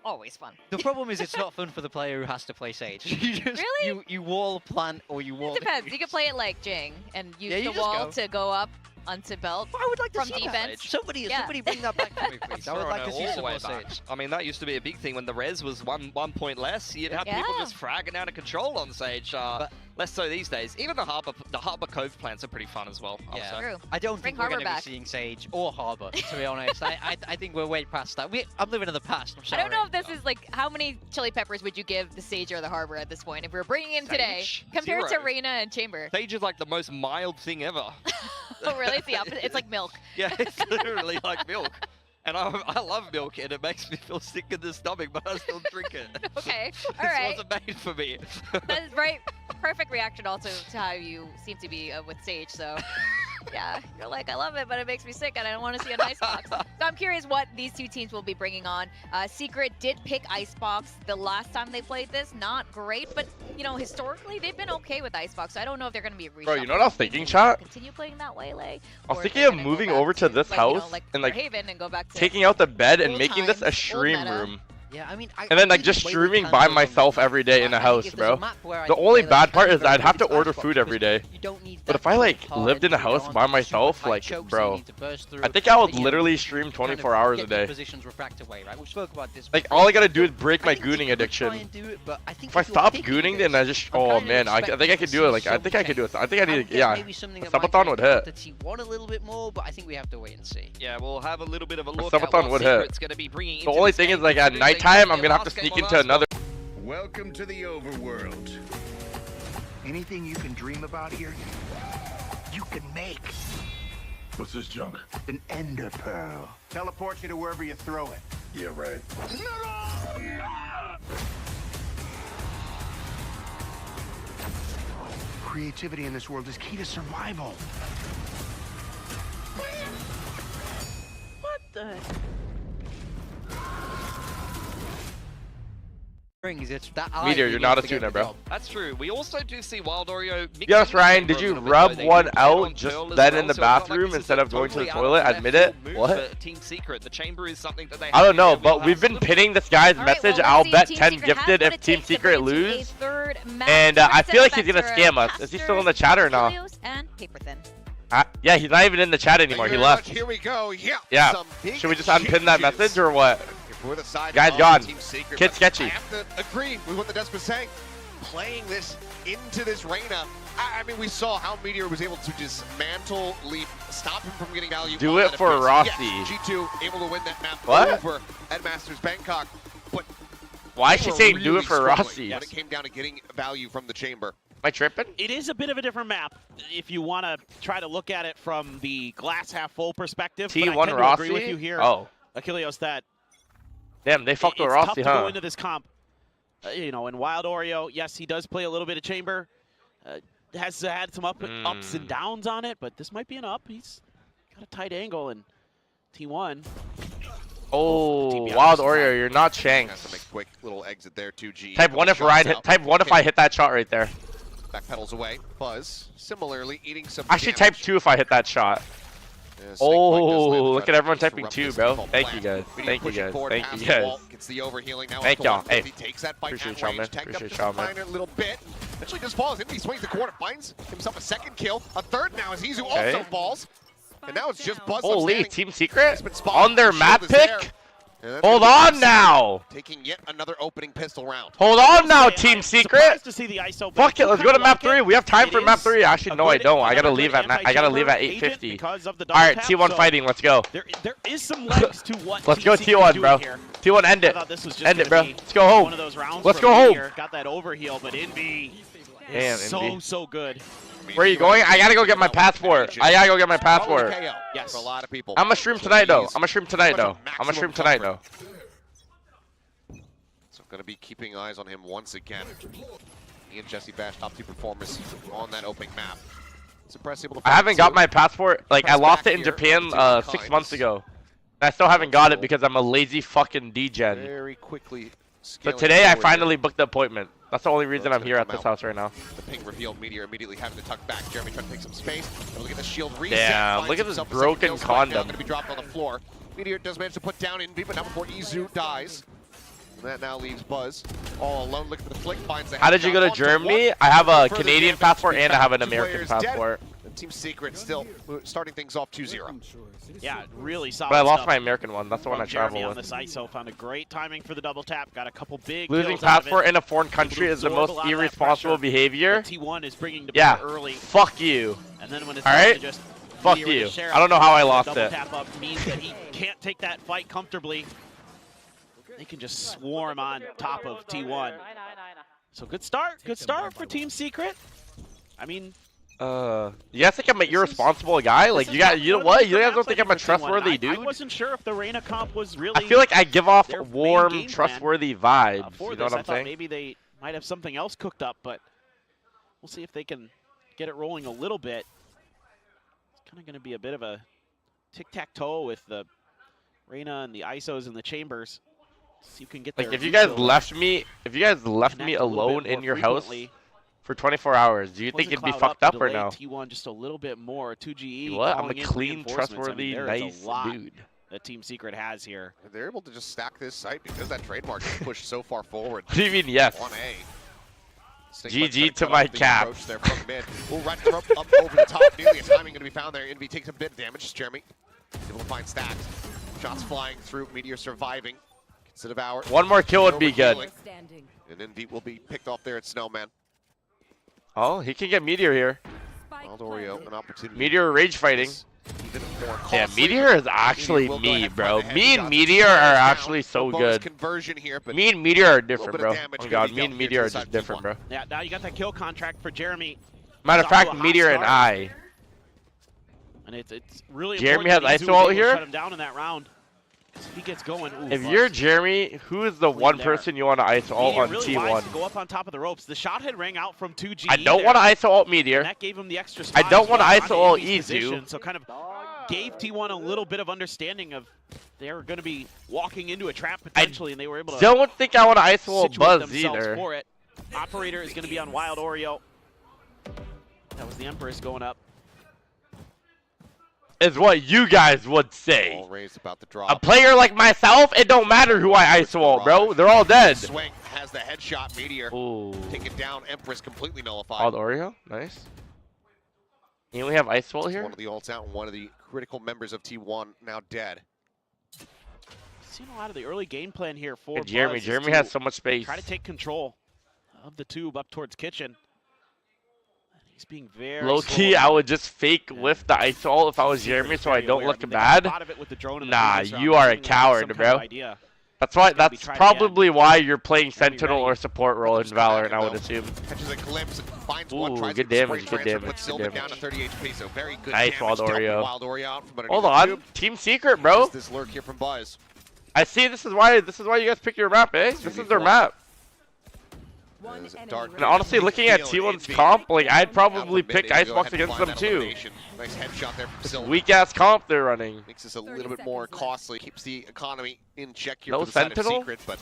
always fun. The problem is it's not fun for the player who has to play Sage. Really? You wall plant or you wall. It depends. You can play it like Jing and use the wall to go up onto belt. I would like to from see defense. Somebody bring that back for me, please. I would like to see some more back. Sage. I mean, that used to be a big thing when the res was one point less. You'd have people just fragging out of control on Sage. Less so these days. Even the Harbor Cove plants are pretty fun as well. Yeah, true. I don't think we're going to be seeing Sage or Harbor, to be honest. I think we're way past that. I'm living in the past. I'm sorry. I don't know if this is like, how many chili peppers would you give the Sage or the Harbor at this point if we were bringing in today compared to Reyna and Chamber? Sage is like the most mild thing ever. Oh, really? It's the opposite. It's like milk. Yeah, it's literally like milk. And I love milk, and it makes me feel sick in the stomach, but I still drink it. Okay, all right. This wasn't made for me. That is right. Perfect reaction also to how you seem to be with Sage, so... Yeah, you're like, I love it, but it makes me sick, and I don't want to see an Icebox. So I'm curious what these two teams will be bringing on. Secret did pick Icebox the last time they played this. Not great, but, you know, historically, they've been okay with Icebox, so I don't know if they're going to be Bro, you know what I was thinking, chat? Continue playing that way, like, I was thinking of moving over to this house and, like, Haven and go back to taking out the bed and making this a stream room. Yeah, I mean, and then like just streaming by myself every day in a house, bro. The only bad part is I'd have to order food every day. But if I like lived in a house by myself, like, bro, I think I would literally stream 24 hours a day. Like all I gotta do is break my gooning addiction. If I stop gooning, then I just, oh man, I think I could do it. Like I think I could do it. I think I need, yeah. Subathon would hit. T1 a little bit more, but I think we have to wait and see. Yeah, we'll have a little bit of a look. Subathon would hit. The only thing is like at night time, I'm gonna have to sneak into another. Welcome to the overworld. Anything you can dream about here, you can make. What's this junk? An ender pearl. Teleports you to wherever you throw it. Yeah, right. Creativity in this world is key to survival. What the? Meteor, you're not a tuner, bro. That's true. We also do see Wild Oreo. Yes, Ryan, did you rub one out just then in the bathroom instead of going to the toilet? Admit it? What? Team Secret. The chamber is something that they I don't know, but we've been pinning this guy's message. I'll bet 10 gifted if Team Secret lose. And I feel like he's gonna scam us. Is he still in the chat or not? Yeah, he's not even in the chat anymore. He left. Here we go. Yeah. Should we just unpin that message or what? Guy's gone. Kid sketchy. I have to agree with what the desk was saying. Playing this into this Reyna. I mean, we saw how Meteor was able to dismantle Leap, stop him from getting value. Do it for Rossi. Yes, G2 able to win that map over at Masters Bangkok. But why is she saying do it for Rossi? When it came down to getting value from the chamber. Am I tripping? It is a bit of a different map if you want to try to look at it from the glass half full perspective. T1 but I tend to Rossi? agree with you here, Achilleos, that damn, they fucked with it's Rossi, tough to go into this comp. You know, in Wild Oreo, yes, he does play a little bit of chamber. Has had some ups and downs on it, but this might be an up. He's got a tight angle, and T1 Oh, Wild Oreo, you're not Has Shanks. to make a quick little exit there. 2G. Type 1 if Ryan hit. Type 1 if I hit that shot right there. Backpedals away. Buzz similarly eating some. Actually, damage. type 2 if I hit that shot. Snake Oh, Bite does look at everyone try to typing disrupt 2, this bro. default Thank you plan. guys. Meteor Thank you pushing guys. forward Thank past you the guys. wall, gets the overhealing now. Thank at y'all. goal. Hey. He takes that bite Appreciate at y'all, range, man. tagged up Appreciate just y'all, a man. minor little bit. Eventually just falls. He swings the corner, finds himself a second kill, a third now as Yoooo Okay. also falls. And now it's just Buzz. Holy, standing. Team Secret He's been spotted. on their The map shield is there. pick. And that's Hold gonna be on Team now. Secret taking yet another opening pistol round. Hold on now, Team I'm Secret. surprised to see the ISO, but Fuck I it, do let's go kinda to map like 3. it. We have time It for map is 3. Actually, a no, I good- don't. I gotta another leave good at I gotta leave at anti-chamber 8:50. agent because of the All right, double tap, T1 so fighting. Let's go. There is some legs to what Let's Team go Secret T1, doing bro. here. T1, end I it. thought this was just End it, gonna bro. be Let's go home. one of those rounds Let's from go home. Meteor. Got that overheal, but Envy Damn, is so Envy. good. Where are you going? I gotta go get my passport. I gotta go get my passport. Yes. For a lot of people. I'm gonna stream tonight though. I'm gonna stream tonight though. I'm gonna stream tonight though. So going to be keeping eyes on him once again. He and Jesse Bash, top 2 performers on that opening map. Suppress able to I haven't got my passport. Like I Press lost back it in here, Japan opportunity 6 finds. months ago. And I still haven't got it because I'm a lazy fucking degen. very quickly. So scaling today I forward finally here. booked the appointment. That's the only reason That's I'm gonna here at come this out. house right now. The ping revealed. Meteor immediately having to tuck back. Jeremy trying to take some space. Able to get the shield reset. Damn, finds look at this himself a second broken kill. Spike now condom. going to be dropped on the floor. Meteor does manage to put down Envy, but not before Yoooo dies. And that now leaves Buzz all alone. Looking for the flick. Finds the How did you headshot go to onto Germany? one. I have a Further Canadian damage passport to be and I have an found. Two American players dead. passport. And Team Secret still starting things off 2-0. Yeah, really solid But I lost stuff my American one. That's the one I from Jeremy travel on with. this ISO. Found a great timing for the double tap. Got a couple big Losing kills out of passport it. in a foreign country is the absorb a most lot of that irresponsible pressure. behavior. But T1 is bringing to Yeah, bear early, fuck you. and then when it's All time right? to just Fuck Meteor with you. the sheriff, I don't know how I lost double it. tap up means that he can't take that fight comfortably. They can just swarm on top of T1. So good start for Team Secret. I mean, You guys think I'm an irresponsible guy? Like you know what? You guys don't think I'm a trustworthy dude? I wasn't sure if the Reyna comp was really. I feel like I give off their main warm, game plan, trustworthy vibes. for You know this. what I I'm thought saying? maybe they might have something else cooked up, but we'll see if they can get it rolling a little bit. It's kind of going to be a bit of a tic-tac-toe with the Reyna and the ISOs and the chambers. See who can get Like their if you guys refill, left me connect me a little alone bit in more your house frequently. for 24 hours, do you think Wasn't it'd be cloud fucked to up or delay no? T1 just a little bit more. 2GE What? I'm a calling in clean, reinforcements. trustworthy, I mean, there is nice a lot dude. that Team Secret has here. And they're able to just stack this site because that trademark is pushed so far forward. What do you mean yes? 1A. GG to my cap. There from mid. We'll right up over the top. Nearly a timing going to be found there. Envy takes a bit of damage. Jeremy able to find stacks. Shots flying through. Meteor surviving. Gets it of hour. One more kill would be good. Standing. And Envy will be picked off there at Snowman. Oh, he can get Meteor here. Wild Oreo, an opportunity. Meteor rage fighting. Even more Yeah, costly. Meteor is actually will go me, ahead and bro. find the Me head. and Got Meteor the are down. actually so Bonus good. conversion here, but Me and Meteor are bit different, of bro. damage Oh gonna god, be me dealt and here to Meteor the are side just of different, T1. bro. Yeah, now you got that kill contract for Jeremy. Matter of It's off fact, to a hot Meteor and start. I. And it's really Jeremy important has that ISO Yoooo out is able to here? shut him down in that round. If he gets going, ooh, If bust. you're Jeremy, who is the one there. person you want to ISO ult Meteor on really wise to T1? go up on top of the ropes. The shot had rang out from 2G. I don't want to ISO ult And Meteor. that gave him the extra spot. I don't as want to well ISO on ult Envy's Yoooo. position, so kind of gave T1 a little bit of understanding of they were going to be walking into a trap potentially, and they were able to Don't think I want to ISO ult situate Buzz themselves either. for it. Operator is going to be on Wild Oreo. That was the Empress going up. Is what you guys would say. Ball raised about the A drop. player like myself, it don't matter who I ISO ult, bro. They're all dead. Swing has the headshot. Meteor Ooh. taken down. Empress completely nullified. Wild Oreo, nice. You only have ISO ult here? One of the ults out and one of the critical members of T1 now dead. Seen a lot of the early game plan here for Hey, Jeremy. Buzz is Jeremy to has so much space. try to take control of the tube up towards kitchen. He's being very Low key, I would just fake whiff the ISO ult if I was Jeremy so I don't look bad. Nah, you are a coward, bro. That's why. That's probably why you're playing Sentinel or support role in Valorant, I would assume. Catches a glimpse and finds Ooh, one. Tries good to damage, spray good transfer, damage, puts good Silva damage. down to 30 HP, so very good Nice, damage. Wild Dealt with Oreo. Wild Oreo out from underneath Hold the on, tube. Team Secret, bro. Just this lurk here from Buzz. I see. This is why you guys pick your map, eh? This is their map. One There's a enemy dart. And honestly, looking at T1's comp, like I'd probably pick Icebox against them too. Nice headshot there from This Silver. weak ass comp they're running. Makes this a little bit more costly. Keeps the economy in check here No for the side of Sentinel? Secret, but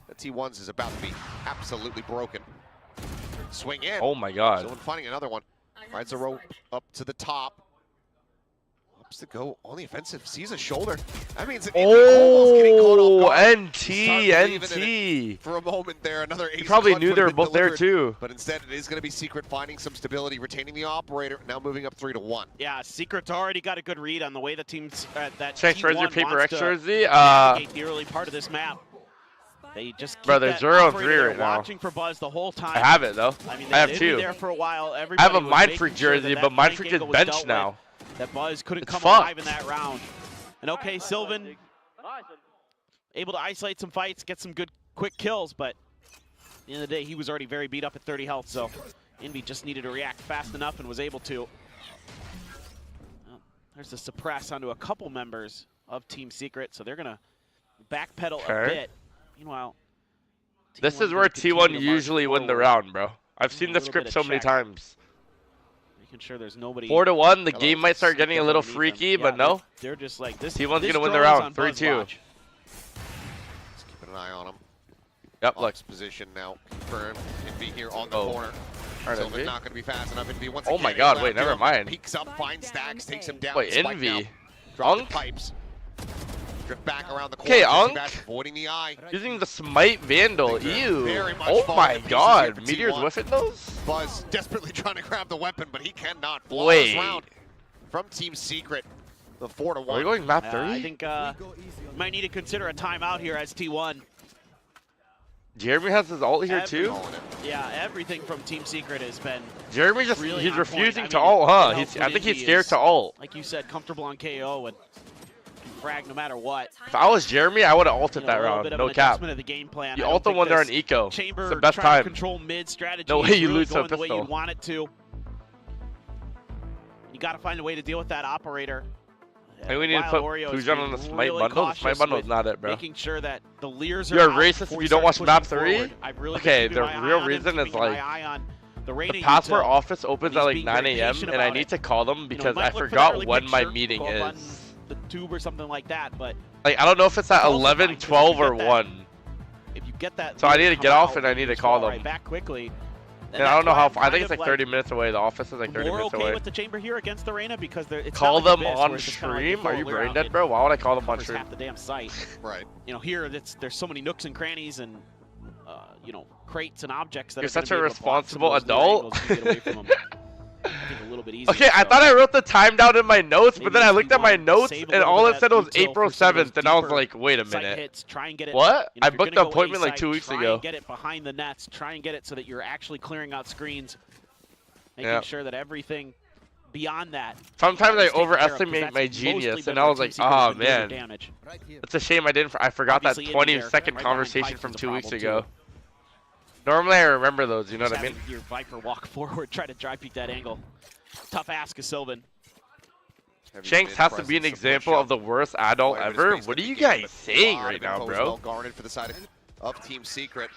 the T1s is about to be absolutely broken. Swing in. Oh my god. Someone finding another one. Rides a rope up to the top. Ups to go on the offensive. Sees a shoulder. That means almost getting caught off guard. NT. For a moment there, another ace. He probably clutch knew would they have were been both there delivered, too. But instead, it is going to be Secret finding some stability, retaining the operator. Now moving up 3-1. Yeah, Secret's already got a good read on the way the team's that Shanks, where's your T1 paper wants X to jersey? navigate the early part of this map. They just keep Bro, they're that 0-3 operator there right now. watching for Buzz the whole time. I have it though. I mean, I have they've two. been there for a while. I have a Everybody was Mind making Freak sure jersey, that but that Mind flank Freak is angle was benched dealt with, now. that Buzz couldn't It's come fucked. alive in that round. And okay, Sylvan able to isolate some fights, get some good quick kills, but at the end of the day, he was already very beat up at 30 health, so Envy just needed to react fast enough and was able to. Well, there's a suppress onto a couple members of Team Secret, so they're going to backpedal a bit. Meanwhile, This T1 is where does continue to T1 march usually win the forward. round, bro. I've seen A the little script bit so of many check. times. Making sure there's nobody. 4-1, the Hello. game might start getting a little Underneath freaky, them. but Yeah, no. They're just like this. T1's this gonna win the drone is round, on Buzz 3-2. watch. Let's keep an eye on him. Yep, look. Lux position now confirmed. Envy here on the corner. Alright, Sylvan Envy. not going to be fast enough. Envy once Oh again. my god, able wait, to never outdo him. mind. Peeks up, finds Stacks, takes him down. Wait, Spike now. Envy. Drop the Unk? pipes. Drift back around the corner. Okay, Jesse Unk. Bash avoiding the eye. Using the Smite Vandal, Things are ew. very much Oh falling my to pieces god, here for Meteor's T1. whiffing those? Buzz desperately trying to grab the weapon, but he cannot. Flawless Wait. round from Team Secret. The 4-1. Are we going map 30? I think might need to consider a timeout here as T1. Jeremy has his ult here too? Calling it. Yeah, everything from Team Secret has been, Jeremy just, really he's on point. refusing I to mean, ult, huh? it helps I when think he's Envy scared is, to ult. like you said, comfortable on KO and can frag no matter what. If I was Jeremy, I would have You ulted know, that a little round, bit of no an cap. adjustment of the game plan. You I don't ult them think when they're this in eco. Chamber It's the best trying time. to control mid strategy No is way you really lose to going a the way pistol. you'd want it to. You got to find a way to deal with that operator. I think we need to Wild put Oreo is Pujan on the being Smite really bundle. The Smite cautious bundle's with not it, bro. making sure that the Lears are You're a out racist before if you he don't starts watch map pushing 3? forward. I've really been Okay, keeping the my eye real on him, reason is keeping my like eye on the Reina the passport util. office opens He's at like being 9 very a.m. patient and I about need it. to call them You know, because might I look for that forgot early when my picture, meeting go up on is. the tube or something like that, but Like, I don't know if it's at Also 11, fine, 'cause if 12, you or get that- 1. if you get that, So I lead need to come get off out and I need to just call fall them. right back quickly. And I don't know how. I think it's kind like of 30 minutes away. The office is like 30 more minutes okay away. with the chamber here against the Reina because it's Call not like them Abyss, on where it's just kinda like stream? they Are you throw a brain Lear dead, out, bro? Why would I call them on covers stream? half the damn site. Right. You know, here there's so many nooks and crannies and you know, crates and objects that You're are gonna such be a able to block some of responsible those Lear adult. angles and get away from them. I think a little bit easier. Okay, I so thought I wrote the time down in my notes, but maybe then I if looked you at my want to notes save a and little all bit it of said that was util April for some of those 7th, and I was deeper like, wait a site minute. hits, try and get it. What? You know, I if you're booked gonna the go appointment like A-site, 2 weeks try ago. and get it behind the nets. Try and get it so that you're actually clearing out screens, making Yeah. sure that everything beyond that. Sometimes I is taken care of, 'cause overestimate that's my mostly genius, been and I where was Team like, Secret has oh been doing their man. damage. It's a shame I forgot that Obviously, 20-second right behind conversation pipes from is a 2 weeks problem, ago. too. Normally I remember those, you know Just what I mean? having your Viper walk forward, try to dry peek that angle. Tough ask of Sylvan. Heavy Shanks mid has to be an presence, example push of the worst adult Quite a bit of ever. space What are left you in the game, guys but a saying lot right of now, info is bro? well guarded for the side of Team Secret.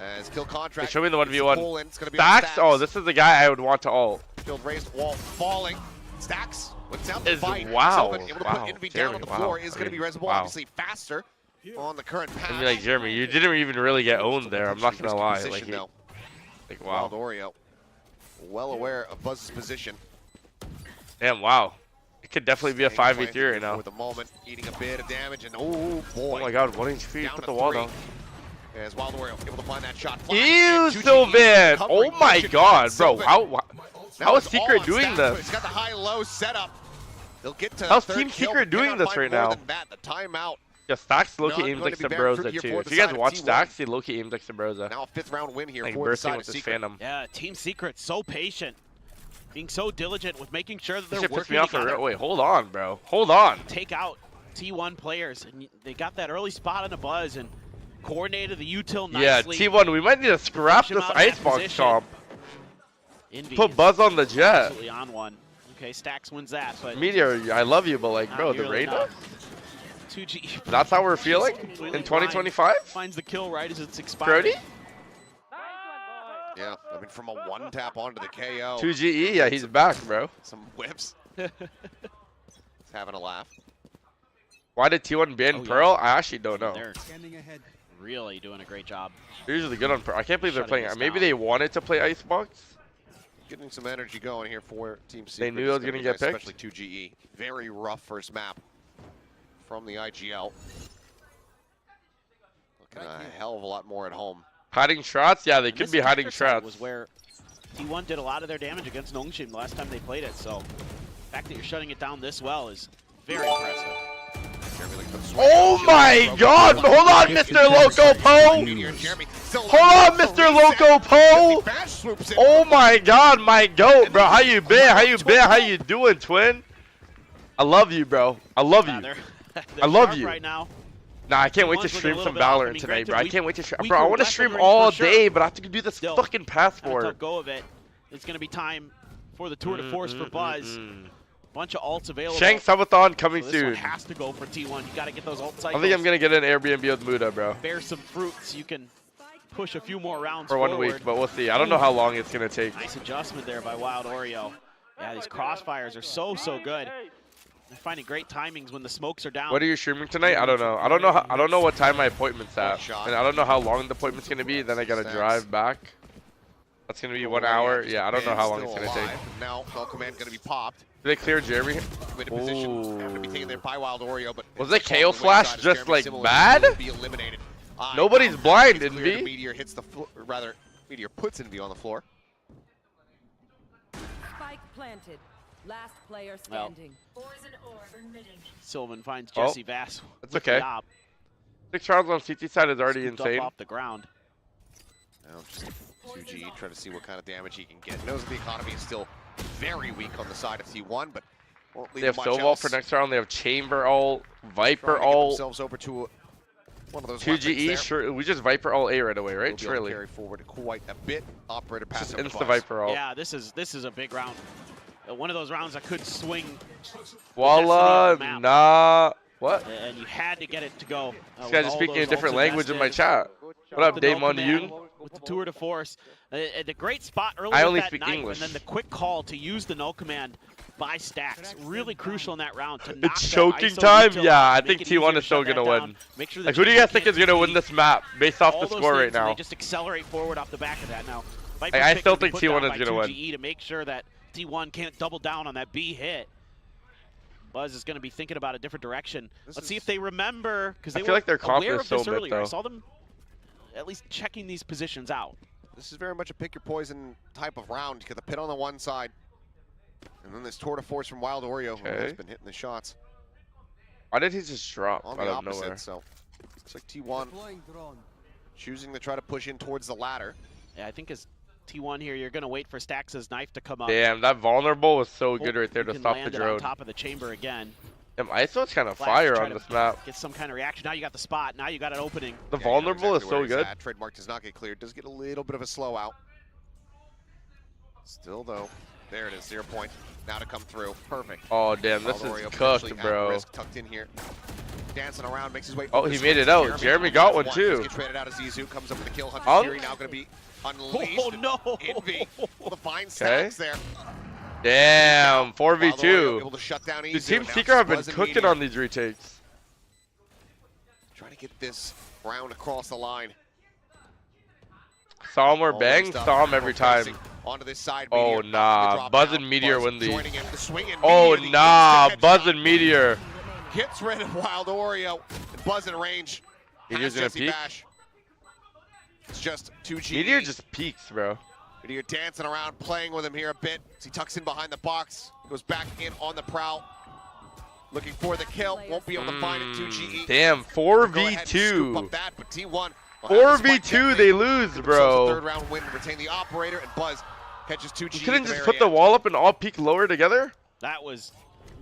As kill contract. Hey, show me the gets 1v1. pull in, it's gonna be on Stacks? Oh, this is the guy I would want to ult. Shield raised, wall falling. Stacks wins out the Is- fight. wow, Sylvan able to wow, put Envy Jeremy, down on the wow. floor is I going to be mean, resable, wow. obviously faster on the current path. I mean, like, Jeremy, you didn't even really get owned there. I'm not gonna lie. Position Like, now. like Wild wow. Oreo, well aware of Buzz's position. Damn, wow. It could definitely be a Staying 5v3 right planted now. For the moment, eating a bit of damage, and oh boy. Oh my god, 1 HP. Down Put to the wall 3. down. As Wild Oreo able to find that shot. Ew, Sylvan! Oh my god, bro. How is Secret doing this? He's got the high-low setup. They'll get to How's third Team kill, Secret doing cannot this find right more now? than that. The timeout. Yeah, Stacks Not Loki aims going like to be bearing fruit Sabrosa here too. for If the you guys side of watch T1. Stacks, see Loki aims like Sabrosa. Now a 5th round win here Like for the bursting side with of his Secret. Phantom. Yeah, Team Secret so patient, being so diligent with making sure that This they're shit pissed working me off for together. real. Wait, hold on, bro. Hold on. Take out T1 players, and they got that early spot on the Buzz and coordinated the util Yeah, nicely. T1, we might need to scrap Push him this out of that Icebox position. comp. Envy Put is Buzz on the jet. absolutely on one. Okay, Stacks wins that, but Meteor, I love you, but like, not bro, the nearly Reina? enough. 2G That's how we're feeling Completely in 2025? finds the kill right as it's expired. Brody? Yeah, I mean, from a one tap onto the KO. 2GE, yeah, he's back, bro. Some whips. He's having a laugh. Why did T1 ban Pearl? I actually don't know. They're really doing a great job. They're usually good on Pearl. I can't believe they're Shutting playing. this Maybe down. they wanted to play Icebox. Getting some energy going here for Team Secret. They knew it was gonna get picked? Especially 2GE. Very rough first map from the IGL. Looking a hell of a lot more at home. Hiding shots? Yeah, they And could this be hiding Vector side shots. was where T1 did a lot of their damage against Nongshim the last time they played it. So the fact that you're shutting it down this well is very impressive. Oh my god! Hold on, Mr. Loco Po! Hold on, Mr. Loco Po! Oh my god, my goat, bro. How you been? How you been? How you doing, twin? I love you, bro. I love you. They're I love sharp you. right now. Nah, I can't wait to T1's looking a stream little some bit off. I Valorant mean, tonight, bro. I granted, can't wait to stream. weaker Bro, I want to stream weaponry all for sure. day, but I have to do this Still, fucking passport. Tough go of it. It's going to be time for the tour de force for Buzz. Bunch of ults available. Shanks Subathon coming so this one soon. has to go for T1. You got to get those ult I cycles. think I'm gonna get an Airbnb with Muda, bro. Bear some fruits. You can push a few more rounds For 1 week, but we'll see. I don't know how long it's gonna take. Nice adjustment there by Wild Oreo. Yeah, these crossfires are so good. They're finding great timings when the smokes are down. What are you streaming tonight? I don't know. I don't know what time my appointment's at, and I don't know how long the appointment's gonna be. Then I gotta drive back. That's gonna be 1 hour. Yeah, I don't know how long it's gonna take. Now, Null Command gonna be popped. Did they clear Jeremy? Way to position after be taken there by Wild Oreo, but Was the KO flash just like bad? Be eliminated. Nobody's blind in Cleared, V. Meteor hits the floor, rather, Meteor puts Envy on the floor. Spike planted. Last player standing. Sylvan finds Oh, Jesse Vass. that's with the okay. knob. 6 rounds on CT side is already Scooped up insane. off the ground. Now just 2G trying to see what kind of damage he can get. Knows the economy is still very weak on the side of T1, but won't leave They have much Sova else. for next round. They have Chamber ult, Viper Trying to get ult, themselves over to one of those 2GE. Sure, we just Viper ult A right away, right? We'll be able to Surely. carry forward quite a bit. Operator pass Just over to insta Buzz. Viper ult. Yeah, this is a big round. One of those rounds that could swing. Voila, the destiny of the map. nah. What? And you had to get it to go. This guy's just speaking a different language in my chat. What up, The no Damon command Yoon? with the tour de force. The great spot early I with only that speak knife, English. and then the quick call to use the no command by Stacks. Really crucial in that round to knock It's that choking ISO time? util Yeah, out, I make think it T1 easier is still to shut gonna that win. down, make sure the Like, who do you guys chamber think is can't gonna win see this map based off all the those score right things, and now? They just accelerate forward off the back of that now. I still think T1 T1 is gonna win. to make sure that T1 can't double down on that B hit. Buzz is going to be thinking about a different direction. Let's see if they remember, because they I feel like their were aware confidence of so this mid, earlier. I though. saw them at least checking these positions out. This is very much a pick your poison type of round. You get the pit on the one side, and then this tour de force from Wild Oreo, who has been hitting the shots Why did he just drop on out the of nowhere? opposite. So looks like T1 choosing to try to push in towards the ladder. Yeah, I think as T1 here, you're going to wait for Stax' knife to come up. Damn, that vulnerable was so good Hope right there you to can stop the land it on drone. top of the chamber again. Damn, ISO's kind of Flash fire try on to this map. Get some kind of reaction. Now you got the spot. Now you got an opening. The Yeah, you know vulnerable exactly is where so he's good. at. Trademark does not get cleared. Does get a little bit of a slow out. Still though, there it is. 0 point. Now to come through. Perfect. Oh damn, this Wild is Oreo cooked, potentially at bro. risk, tucked in here. Dancing around, makes his way. Oh, over he the made swings. it out. Jeremy got one, too. Just get traded out as Yoooo comes up with the kill. Hunter Oh. Fury now going to be unleashed. Oh, no. Envy will find Stacks there. Damn, Wild Oreo 4v2. able to shut down Dude, Yoooo. Team Now Secret have been Buzz and cooking Meteor on these retakes. trying to get this round across the line. Saw him or All bang, mixed up. saw him every time. Facing onto this side. Oh, Meteor nah. off the drop Buzz down. and Meteor Buzz win these. joining in the swing, and Oh Meteor, the nah, instant Buzz headshot and Meteor. gets rid of Wild Oreo. And Buzz in range. Meteor's Has gonna Jesse peek. Bash. It's just 2G. Meteor just peeks, bro. Meteor dancing around, playing with him here a bit. As he tucks in behind the box, goes back in on the prowl. Looking for the kill, won't be able to find it. 2GE. Damn, Go ahead and scoop 4v2. up that, but T1 will have the spike 4v2, net. they lose, Give themselves a bro. third round win and retain the operator, and Buzz catches 2G. You couldn't just put the wall up and all peek lower together? That was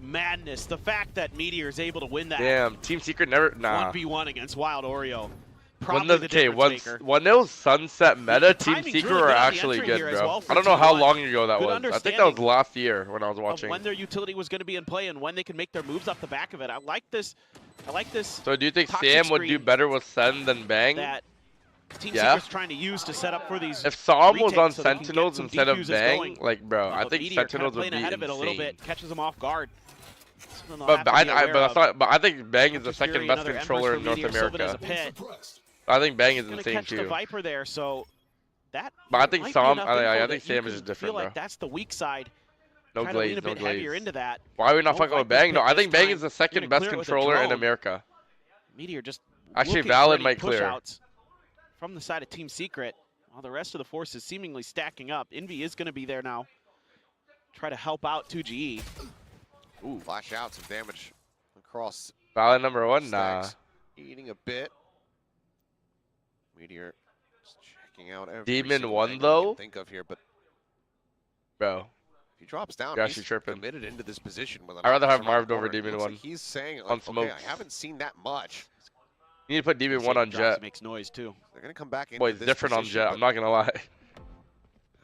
madness. The fact that Meteor is able to win that Damn, Team Secret never, nah. 1v1 against Wild Oreo. When Probably the difference maker. when those sunset meta, Team timing's Secret really are good on the actually entry good, here as bro. well for I don't know how T1. long ago that Good was. I think that was understanding last year when I was of watching. when their utility was going to be in play and when they can make their moves off the back of it. I like this. So do you think toxic Sam would do screen better with Send than Bang? that Team Yeah. Secret's trying to use to set up for these. If Psalm was retakes on so they can get Sentinels some instead of defuses Bang, going. like, bro, I But think Meteor Sentinels kind would of be playing ahead of it a little insane. bit, catches them off guard. Something they'll But have to be aware of. I think Bang is the Hunter's second Fury, best another controller in Embers North for Meteor, Sylvan America. as a pit. I think Bang is Gonna insane catch the too. Viper there, so that. But I think might be Sam, enough I info think that you Sam is can just different, feel like bro. that's the weak side. No Try to lean glaze, a no bit heavier glaze. into that. Why are we not No fucking with Viper's Bang? No, pit I this think Bang time. is the second Gonna best clear it with a controller in drone. America. Meteor just Actually, looking Valid for any might clear. push-outs from the side of Team Secret, while the rest of the forces seemingly stacking up. Envy is going to be there now. Try to help out 2GE. Ooh, flash out, some damage across. Valid number 1? Nah. Stacks. Eating a bit. Meteor just checking out every Demon single 1 angle he can though? think of here, but Bro. if he drops down, You're he's actually tripping. committed into this position. With I'd rather have around Marved the over corner. It Demon looks 1. like he's saying, On like, okay, smokes. I haven't seen that much. You need to put Demon 1 on Drops, Jet. makes noise too. They're going to come back into Boy, it's this different on position, Jet, but I'm not gonna lie.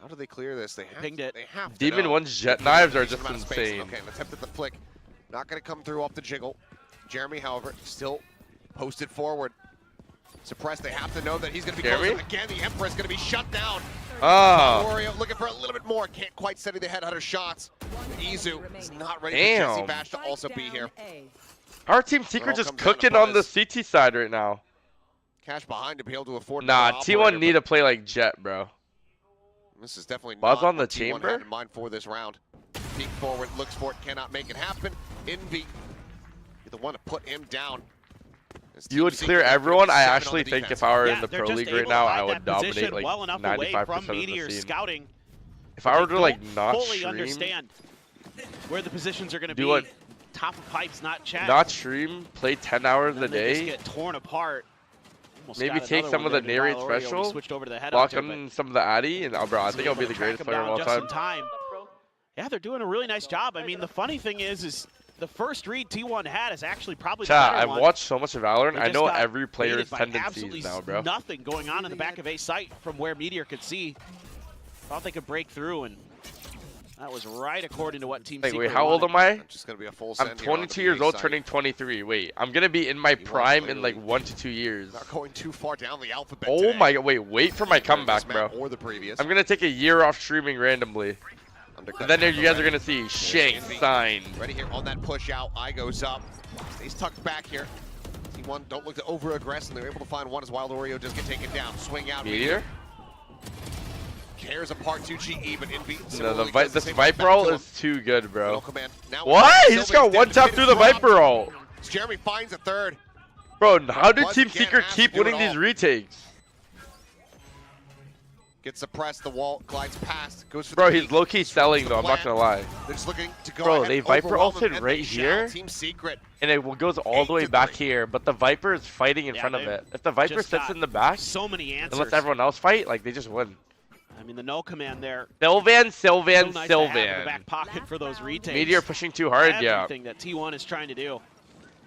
how do they clear this? They Pinged it. They have to Demon know. 1's Jet knives are Decent just amount of space. insane. Okay, an attempt at the flick. Not going to come through off the jiggle. Jeremy, however, still posted forward. Suppressed. They have to know that he's going to be Jeremy? close. Again, the Emperor is going to be shut down. Oh. Wario looking for a little bit more. Can't quite steady the headhunter shots. Izu is not ready Damn. for Jesse Bash to also be here. Our Team Secret all just comes down to cooking on the Buzz. CT side right now. Cash behind to be able to afford Nah, another T1 operator, need to play like Jet, bro. but this is definitely Buzz not on the what T1 chamber? had in mind for this round. Peek forward, looks for it, cannot make it happen. Envy, you're the one to put him down. As You Team would Secret clear are gonna be everyone. I 7 on actually the think defense. if I were Yeah, in the they're Pro just League able right to now, hide I would that position dominate like well enough away 95% from of the Meteor's scene. scouting. If I were to They like don't not fully stream, understand where the positions are going to Do be. what? Top of pipes, not chat. not stream, play 10 hours And a then they just day, get torn apart. Almost maybe got take another some one of the there to narrate Valorant. We special, switched over to the block headhunter, but on some of the Addy, and bro, I was think I'll able be to the track greatest him player of down all just time. in time. Yeah, they're doing a really nice job. I mean, the funny thing is the first read T1 had is actually probably the Chat, better I've one. watched so much of Valorant, They I just know got every player's baited by tendencies absolutely now, bro. nothing going on in the back of A site from where Meteor could see. Thought they could break through, and that was right according to what Team Like, Secret wait, how old wanted. am I? I'm just going to be a full I'm send here onto 22 the years A old, side. turning 23. Wait, I'm gonna be in my T1 prime in like clearly 1 to 2 years. Not going too far down the alphabet Oh today. my god, wait for my This comeback, bro. map or the previous. I'm gonna take a year off streaming randomly. Undercut And then you guys are ready. gonna see Shanks Envy. signed. Ready here on that push out. Eye goes up. Stays tucked back here. T1 don't look to over aggress, and they're able to find one as Wild Oreo does get taken down. Swing out. Meteor? Tears apart 2GE, but Envy No, similarly does the this same Viper back roll to is too good, him. bro. Little command. Now What? He just got Sylvan's one dead. tap Hit through the drop. Viper roll. Jeremy finds a third. Bro, how did Buzz Team again Secret has keep to do it winning these all. retakes? Gets suppressed. The wall glides past. Goes for Bro, the he's peek. low-key selling though, I'm not Plan. gonna lie. They're just looking to go Bro, ahead they and Viper overwhelm ulted him, and right they shall. here. Team Secret. And it goes all the way 8-3. back here, but the Viper is fighting in Yeah, front of they it. If the Viper just sits got in the back, So many answers. and lets everyone else fight, like they just win. I mean, the no command there. Sylvan, So nice to have in the Sylvan. back pocket for those retakes. Meteor pushing too hard, yeah. Everything that T1 is trying to do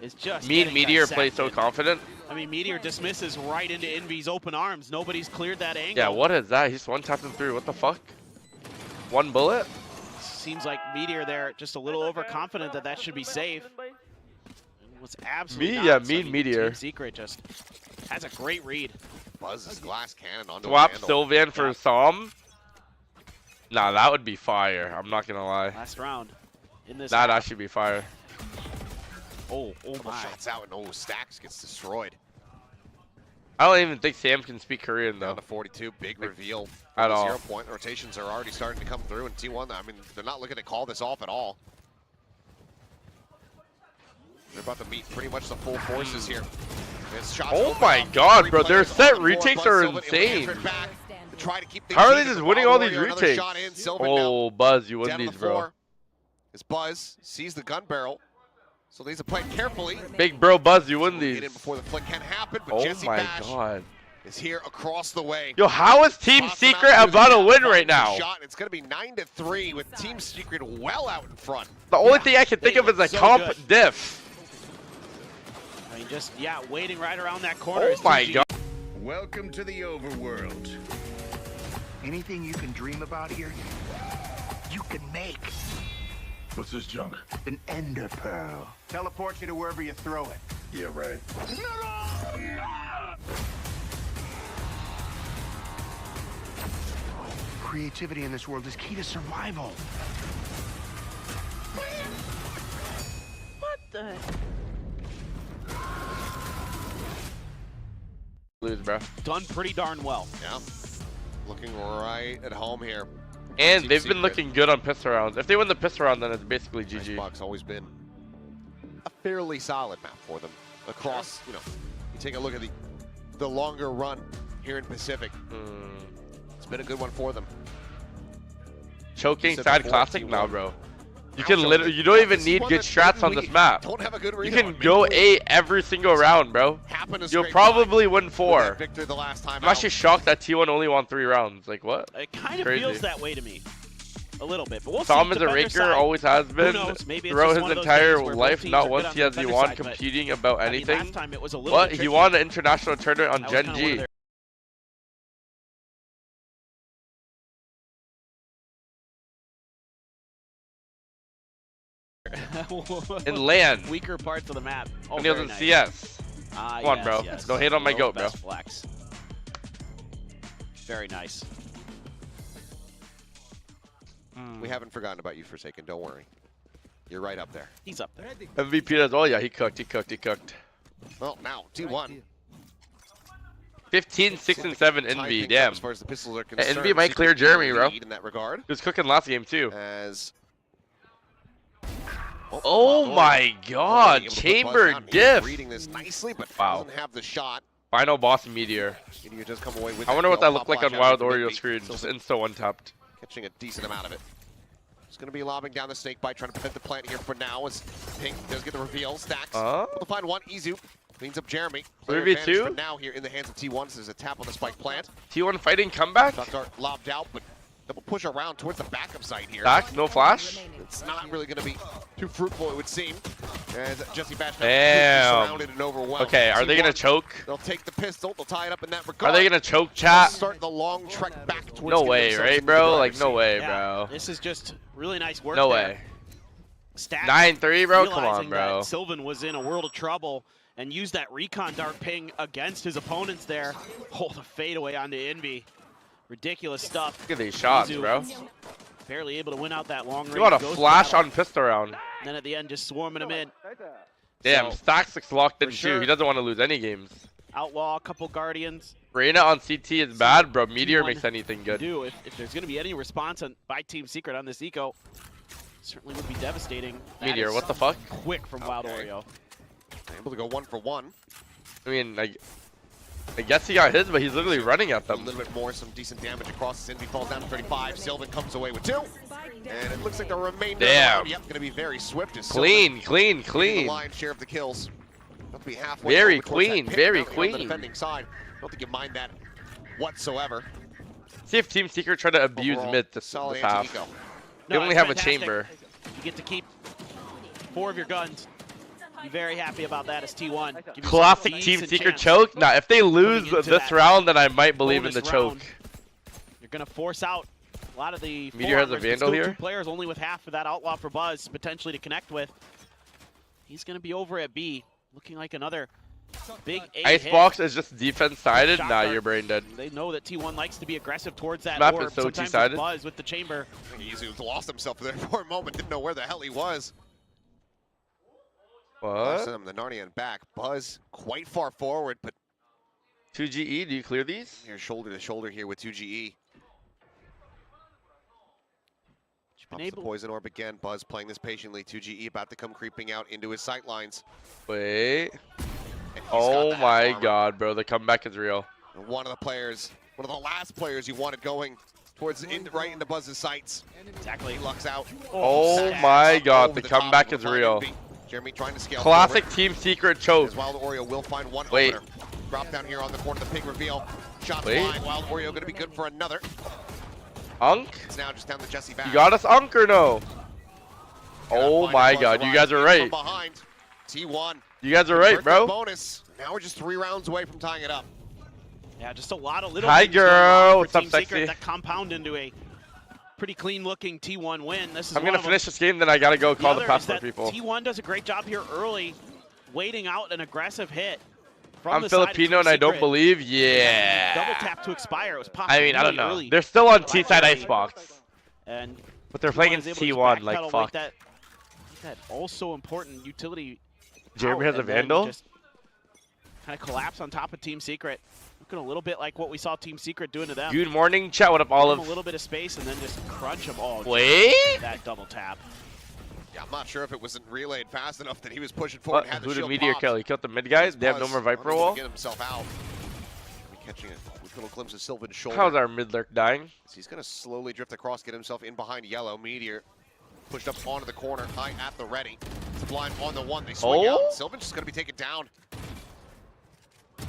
is just Me and getting Meteor that play set so in. confident. I mean, Meteor dismisses right into Envy's open arms. Nobody's cleared that angle. Yeah, what is that? He's one tapping through. What the fuck? One bullet? Seems like Meteor there just a little overconfident that that should be safe. And was absolutely Yeah, not. me So, and Meteor. Team Secret just has a great read. Buzz's glass cannon onto Swap a vandal. Sylvan for Yeah. Psalm? Nah, that would be fire. I'm not gonna lie. Last round in this. That'd half. actually be fire. Oh Couple my. shots out, and oh, Stacks gets destroyed. I don't even think Sam can speak Korean Down though. to 42, big reveal. At From the all. 0 point. Rotations are already starting to come through, and T1, I mean, they're not looking to call this off at all. They're about to meet pretty much the full forces here. As shots Oh open my up, god, 3 bro, their players set on the floor. retakes Buzz are Sylvan able to answer insane. it back to try to keep things How are they even, just but winning all Wild these Warrior, another retakes? shot in. Sylvan now Oh, Buzz, you win down on these, the bro. floor. As Buzz sees the gun barrel, so needs to play carefully. Big bro, Buzz, you win Get these. in before the flick can happen, but Oh Jesse my Bash god. is here across the way. Yo, how is Team Toss him out Secret through the about to gap, win finds right the now? Shot. It's going to be 9-3 with Team Secret well out in front. The only thing I can think they of is a look so comp good. diff. I mean, just yeah, waiting right around that corner. Oh is my 2G. god. Welcome to the overworld. Anything you can dream about here, you can make. What's this junk? An ender pearl. Teleports you to wherever you throw it. Yeah, right. Creativity in this world is key to survival. What the? Lose, bro. Done pretty darn well. Yeah. Looking right at home here. And Team they've been Secret. looking good on pistol rounds. If they win the pistol round, then it's basically GG. Icebox always been a fairly solid map for them across. You know, you take a look at the longer run here in Pacific. It's been a good one for them. Choking Pacific side 4, classic T1. now, bro. You Now can choking. literally, you don't even This is need one good that strats on we this map. Don't have a good read You can on. go Maybe 8 every single round, bro. happened to You'll scrape probably by win with 4. that victory the last time I'm actually out. shocked that T1 only won 3 rounds. Like, what? It kind of Crazy. feels that way to me. A little bit, but we'll Tom see. is a Defender raker, side. always has been. knows? Maybe it's Throughout just his one of those entire days where both life, teams not are once good on he has the he defender won side, but, competing about I mean, anything. last time it was a little But bit he tricky. won the international tournament on That was Gen kinda G. one of In land. Weaker parts of the map. Oh, And he was very in nice. CS. Ah, Come on, yes, bro. yes. Don't hate on my World's goat, bro. best flex. Very nice. We haven't forgotten about you, Forsaken. Don't worry. You're right up there. He's up there. MVP as well. Yeah, he cooked. Well, now T1. 15, 6, and 7 Tie Envy. things Damn. up as far as the pistols are concerned. Envy might clear Secret's Jeremy, in the bro. lead in that regard. He was cooking last game too. As Oh my God! able to put Buzz Chamber down. He's diff. reading this nicely, but Wow. doesn't have the shot. Final boss Meteor. Meteor does come away with I that wonder what kill. that looked Pop like on flash out Wild from Oreo Envy. screen. Still Just insta one tapped. catching a decent amount of it. He's going to be lobbing down the snake bite, trying to prevent the plant here for now as Pink does get the reveal. Stacks. Able to find one. Izu cleans up Jeremy. Clear 3v2? advantage for now here in the hands of T1. So there's a tap on the spike plant. T1 fighting comeback. Shots are lobbed out, but double push around towards the backup site here. Back, no flash. It's not really going to be too fruitful, it would seem. As Jesse Bash Damn. surrounded and overwhelmed. Okay, are they gonna T1, choke? They'll take the pistol. They'll tie it up in that regard. Are they gonna choke, chat? Start the long trek back towards No getting way, themselves right, into the bro? driver's Like, no seat. way, Yeah, bro. this is just really nice work. No there. way. Stacks 9-3, bro. Come on, realizing bro. that Sylvan was in a world of trouble and used that recon dart ping against his opponents there. Oh, the fadeaway onto Envy. Ridiculous stuff. Look at these shots, Izu bro. barely able to win out that long range. You want a ghost flash battle. on pistol round? And then at the end, just swarming him in. Damn, So, Stacks looks locked in for too. sure. He doesn't want to lose any games. Outlaw, a couple Guardians. Reyna on CT is bad, bro. Meteor T1 makes anything good. Do if there's going to be any response by Team Secret on this eco, certainly would be devastating. That Meteor, is what the fuck? Quick from Wild Okay. Oreo. Able to go 1 for 1. I mean, I guess he got his, but he's literally running at A them. little bit more, some decent damage across. Envy falls down to 35. Sylvan comes away with 2. And it looks like the remainder Damn. of the round, yep, going to be very swift. As Clean, clean, Sylvan getting clean. the lion's share of the kills. About to be halfway Very over towards that clean, pit very mounting on the clean. defending side. Don't think you mind that whatsoever. See if Team Secret try to abuse Overall, mid this solid half. anti-eco. They only it's have fantastic. a chamber. You get to keep 4 of your guns. Be very happy about that as T1. Give you some Classic Team decent Secret chance. choke. Now, if they lose into this that round, then I might believe in the bonus choke. round. You're going to force out a lot of the Meteor has a forearmers, but Vandal still here. 2 players only with half of that Outlaw for Buzz potentially to connect with. He's going to be over at B, looking like another big A Icebox hit. is just defense sided. Shot Nah, dart. you're brain dead. They know that T1 likes to be aggressive towards that Map orb. is so Sometimes two-sided. it's Buzz with the chamber. I think Izu lost himself there for a moment. Didn't know where the hell he was. What? Sent him the Narnia and back. Buzz quite far forward, but 2GE, do you clear these? you're shoulder to shoulder here with 2GE. Been Pops the able- poison orb again. Buzz playing this patiently. 2GE about to come creeping out into his sight lines. Wait. And he's got Oh the half my armor. god, bro. The comeback is real. And one of the players, one of the last players you wanted going towards right into Buzz's sights. Exactly. He lucks out. Oh Stacks my up god, over the top comeback of is the real. Envy. Jeremy trying to scale Classic forward. Team Secret choke. As Wild Oreo will find one Wait. opener. Drop down here on the corner of the pig reveal. Shots Wait. flying. Wild Oreo going to be good for another. Unk? It's now just down to Jesse Bash. You got us Unk or no? Oh Find my Buzz god, you arrive guys are in right. From behind. T1. You guys are right, Convert the bro. Bonus. Now we're just 3 rounds away from tying it up. Yeah, just a lot of little Hi, things going girl. on for What's up, Team Secret sexy? that compound into a pretty clean-looking T1 win. This is I'm one gonna of them. finish this game, then I gotta go call the other is passport that people. T1 does a great job here early, waiting out an aggressive hit from I'm the side of Filipino and Team I don't Secret. believe. Double Yeah. tap to expire. It was popped I mean, I don't really know. early. They're still on By T-side Jeremy. Icebox, And but they're playing T1 against is able to T1. just Like, backpedal, fuck. make that also important utility. Jeremy out, has a and then Vandal? just kind of collapse on top of Team Secret. Looking a little bit like what we saw Team Secret doing to them. Good morning, chat. What up, Give them Olive? a little bit of space and then just crunch them all. Wait? That double tap. Yeah, I'm not sure if it wasn't relayed fast enough that he was pushing forward and had the Who did shield Meteor popped. kill? He killed the mid guys? They have no more Viper unable to wall? Get himself out. Catching a quick little glimpse of Sylvan's shoulder. How's our mid lurk dying? So he's going to slowly drift across, get himself in behind Yellow. Meteor pushed up onto the corner, high at the ready. Sublime on the one. They swing out. Sylvan's just going to be taken down.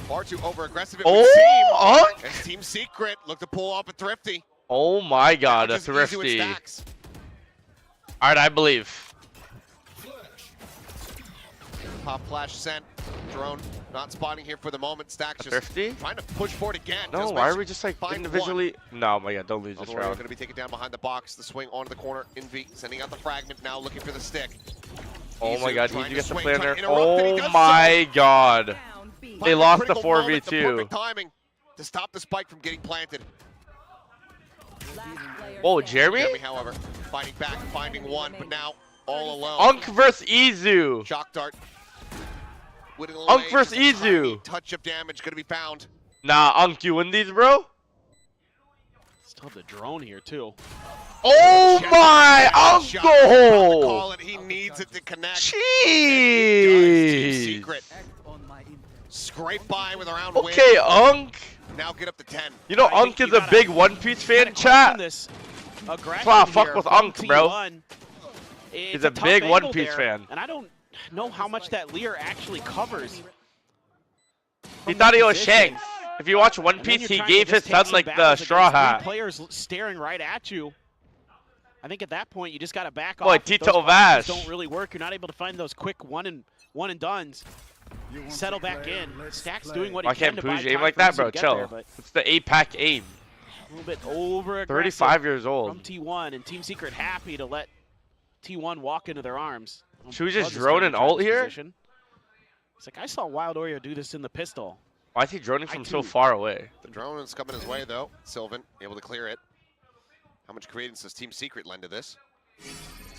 Far too over-aggressive, it would seem. As Team Secret look to pull off a Thrifty. Oh my god, a Just easy with Thrifty. Stacks. Alright, I believe. Pop flash sent. Drone not spotting here for the moment. Stacks just Thrifty? trying to push forward again. No, why are we just like find individually? No, my god, don't lose this We're round. going to be taken down behind the box. The swing onto the corner. Envy sending out the fragment now, looking for the stick. Oh my god, trying he to gets the swing, play in trying there. to interrupt, and he Oh does my god. Down B. They Finding lost the critical moment, the 4v2. perfect timing to stop the spike from getting planted. Last player Whoa, standing. Jeremy? Jeremy, however, fighting back, finding one, but now all alone. Unk versus Izu. Shock dart. Whittling Unk away, versus just a tiny Izu. touch of damage going to be found. Nah, Unk, you win these, bro? Still have the drone here, too. Oh Check my that shot. About to uncle! call it. He needs it to connect. Team Jeez. Secret scrape by with a round Okay, win. Unk. Now get up to 10. You know, I Unk think is you a gotta big One Piece fan, Kinda chat. question this aggression Wow, fuck here with from Unk, bro. T1. It's He's a tough big One angle Piece there, fan. And I don't know how much that Lear actually covers. He from thought that he was position. Shanks. If you watch One And then Piece, you're he trying to gave just his take son some like the battles straw against three hat. players staring right at you. I think at that point you just got to back Boy, off. If those T1vs boxes don't really work. You're not able to find those quick one and dones. Settle back in. Stacks doing what he Why can can't to buy Pooja aim time like for him that, to bro? get Chill. there, but It's the APAC aim. a little bit over aggressive 35 years from old. T1, and Team Secret happy to let T1 walk into their arms. Should we just Buzz is drone trying an to try ult this here? position. It's like, I saw Wild Oreo do this in the pistol. Why is he droning I from so too. far away? The drone is coming his way, though. Sylvan able to clear it. How much credence does Team Secret lend to this?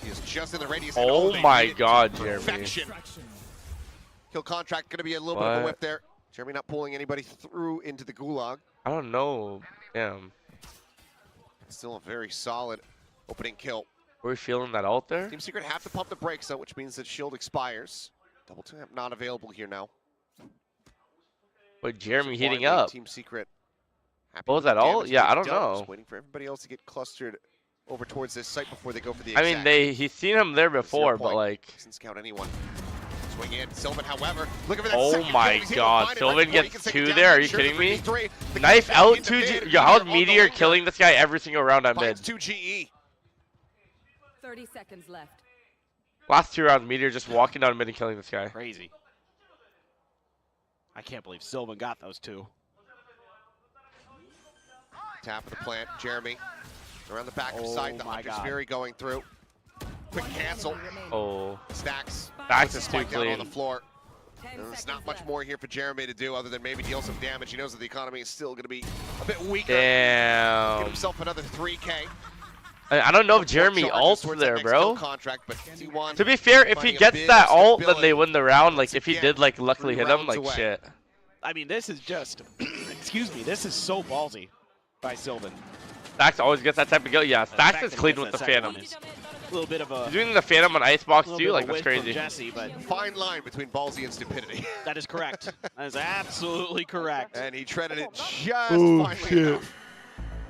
He is just in the radius. and Oh they my need it to god, Jeremy. perfection. Kill contract going to be a little bit of a What? whip there. Jeremy not pulling anybody through into the gulag. I don't know. Damn. Still a very solid opening kill. Were we feeling that ult there? Team Secret have to pump the brakes, though, which means that shield expires. Double tap not available here now. But Jeremy heating Finally, up. Team Secret. happy What was with the that all? damage Yeah, that I was don't done. know. Just waiting for everybody else to get clustered over towards this site before they go for the I mean, he's seen him there before, but point. like, Doesn't scout anyone. Swing in. Sylvan, however, looking for that oh second my kill. He's able to god, find it right Sylvan before he gets can take 2 it down. there. Are you Sure, kidding me? 3v3. The Knife kill out into 2 mid. G. Yo, how's on the Meteor linger. killing this guy every single round on mid? Finds 2 GE. 30 seconds left. Last 2 rounds, Meteor just walking down mid and killing this guy. Crazy. I can't believe Sylvan got those 2. Tap of the plant. Jeremy around the back Oh side. The my Hunter's God. Fury going through. Quick cancel. Oh, Stacks. Stacks Puts is the too spike down on the clean. floor. 10 There's seconds not much left. more here for Jeremy to do other than maybe deal some damage. He knows that the economy is still going to be a bit weaker. Get damn. himself another 3K. I don't know if Jeremy Charges ults towards that there, next bro. kill contract, but T1 To be fair, if he finding a gets bit that of ult, then stability. they win the round. Like, if he Again, did, like, luckily 3 hit him, rounds like, away. shit. I mean, this is just, excuse me, this is so ballsy by Sylvan. Stacks always gets that type of kill. Yeah, The Stacks fact is that he clean gets with the that second Phantom. one is a little bit of a, He's doing the Phantom on Icebox, little too. bit Like, of a that's win from crazy. Jesse, but fine line between ballsy and stupidity. that is correct. That is absolutely correct. And he treaded it just Oh, finally shit. enough.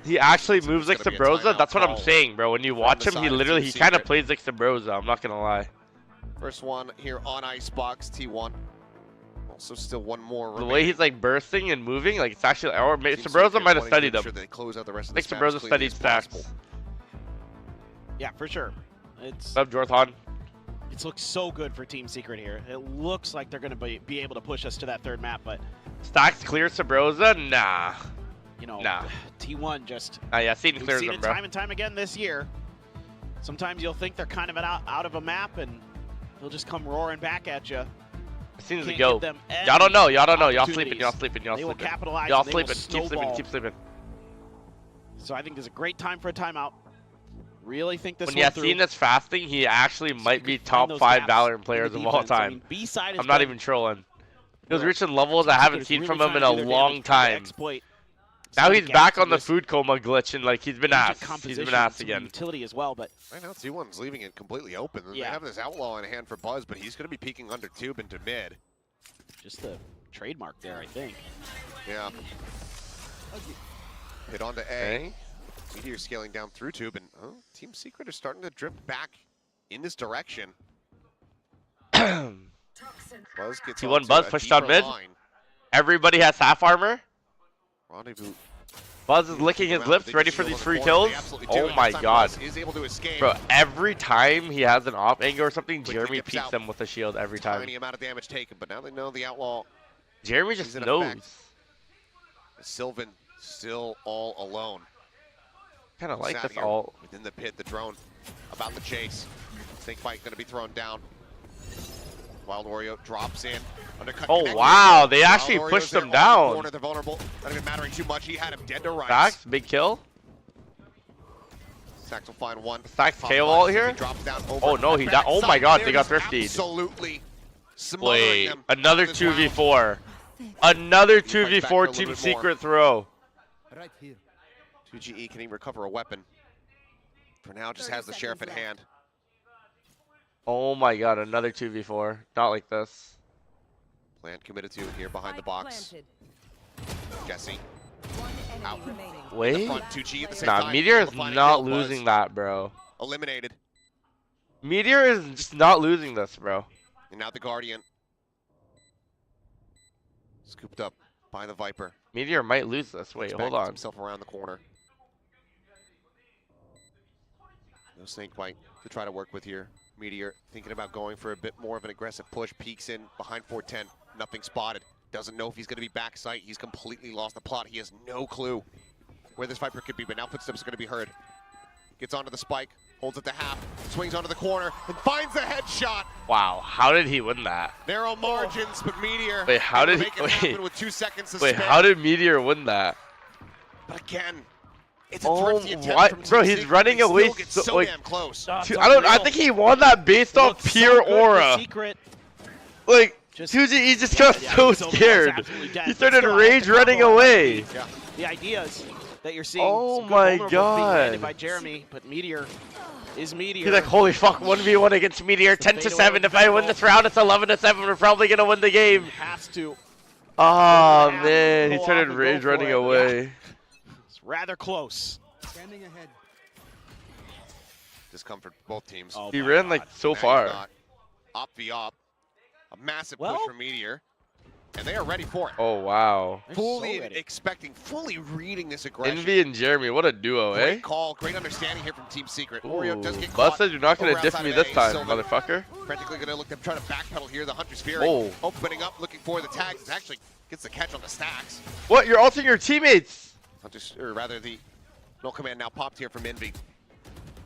He actually So moves like there's gonna be a Sabrosa. timeout That's what I'm call saying, bro. When you watch the him, he side of literally, Team he kind of Secret. plays like Sabrosa. I'm not going to lie. First one here on Icebox, T1. Also still one more The way he's like bursting and moving, like it's actually, or maybe Sabrosa might have studied him. Sure they close out the rest I of think this map Sabrosa as cleanly studied as Stacks. possible. Yeah, for sure. It's What's up, Jorthan? It looks so good for Team Secret here. It looks like they're going to be able to push us to that 3rd map, but, Stacks clear Sabrosa? Nah. you know, Nah. T1 just, Yeah, Seaton we've clears seen him, it bro. time and time again this year. Sometimes you'll think they're kind of out of a map, and they'll just come roaring back at you. Seems to Can't go. give them Y'all don't know. any Y'all don't know. Y'all opportunities. sleeping. Y'all sleeping. Y'all They will sleeping. capitalize. Y'all and they will sleeping. Keep sleeping. snowball. Keep sleeping. So I think there's a great time for a timeout. Really think this When one Yassine through. is fasting, he actually might be Find top those 5 gaps Valorant in players the of all defense. I time. mean, B-side has I'm not been- even trolling. He was Where reaching levels I Team haven't Secret's seen really from him in trying a to do their long damage, trying to time. exploit Now some of he's the back gaps on in the this food coma glitch and like he's been agent asked. He's composition, been asked some again. utility as well, but Right now, T1's leaving it completely open. They Yeah. have this outlaw in hand for Buzz, but he's going to be peeking under tube into mid. just the trademark there, I think. Yeah. Hit onto A. Okay. Meteor scaling down through tube, and Team Secret is starting to drift back in this direction. Buzz gets T1 onto Buzz a pushed on deeper mid. line. Everybody has half armor. Rendezvous. Buzz is licking his lips, ready for these free kills. Oh my god. Is able to escape. Bro, every time he has an off angle or something, Quickly Jeremy dips peeks out. him with a shield every time. Tiny amount of damage taken, but now they know the outlaw. Jeremy He's just in knows. effect. Sylvan still all alone. Kind of like Sat this here all. within the pit. The drone about the chase. Snake bite going to be thrown down. Wild Oreo drops in. Undercut Oh connected. wow, they Wild actually Oreo's pushed there him on the down. corner. They're vulnerable. Not even mattering too much. He had him dead to rights. Stacks, big kill. Stacks will find one. Stacks Top KO left ult as here? he drops down over. Oh no, he died. Oh my Side god, clear, they got just thrifted. Absolutely smothering Wait, them another this round. 2v4. Another He fights back for a 2v4 little Team bit more. Secret throw. 2GE, can he recover a weapon? For now, just 30 has the sheriff in seconds hand. Oh my god, another 2v4. Not like this. Plant committed to here behind the Spike box. planted. Jesse. One enemy Out. remaining. Wait. Front 2G at the same Nah, time. Meteor is Able to find a not kill. Buzz losing that, bro. Eliminated. Meteor is just not losing this, bro. And now the Guardian. Scooped up by the Viper. Meteor might lose this. Wait, Gets hold back, gets on. himself around the corner. No snake bite to try to work with here. Meteor thinking about going for a bit more of an aggressive push. Peeks in behind 410. Nothing spotted. Doesn't know if he's going to be back sight. He's completely lost the plot. He has no clue where this Viper could be, but now footsteps are going to be heard. Gets onto the spike. Holds it to half. Swings onto the corner and finds a headshot. Wow, how did he win that? Narrow margins, but Meteor Wait, how able to did make he- it happen wait. with 2 seconds to Wait, spare. how did Meteor win that? But again, it's a Oh, thrifty attempt what? from Team Bro, he's Secret. running They away still get so- so like- damn close. It's I don't. I unreal. think he won that based off Looks so pure good for aura. Secret. Like, Just- 2G, he just got Yeah, so he's so scared. absolutely dead, He but started still, I have rage to running capitalize on away. Yeah. The ideas that you're seeing. Oh some good my vulnerable being landed God. by Jeremy, but Meteor is Meteor. He's like, holy fuck, 1v1 against Meteor, 10-7. If I win this round, it's 11-7. We're probably gonna win the game. has to. Oh have man, to he pull started off and go rage for running it. away. It's rather close. Discomfort for both teams. Oh He my ran God. like so Now he's far. got Op v op. A massive Well- push from Meteor. And they are ready for it. Oh wow. They're Fully so ready. expecting, fully reading this aggression. Envy and Jeremy, what a duo, Great eh? call, great understanding here from Team Secret. Ooh, Oreo does get Buzz caught. said you're not gonna over diff outside me of this A. time, Sylvan motherfucker. Frantically going to look to try to backpedal here. The Hunter's Fury Oh. opening up, looking for the tags. It actually gets the catch on the stacks. What? You're ulting your teammates? Hunter's, or rather, the no command now popped here from Envy,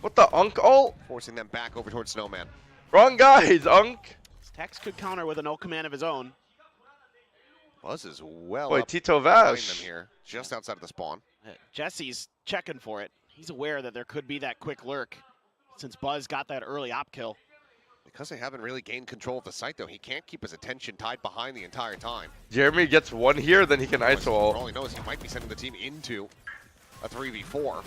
What the unk ult? forcing them back over towards Snowman. Wrong guys, unk. Tex could counter with a no command of his own. Buzz is well Boy, up Tito behind them Vash. here, just outside of the spawn. Jesse's checking for it. He's aware that there could be that quick lurk since Buzz got that early op kill. Because they haven't really gained control of the site, though, he can't keep his attention tied behind the entire time. Jeremy gets one here, then he can ISO For ult. all he knows, he might be sending the team into a 3v4.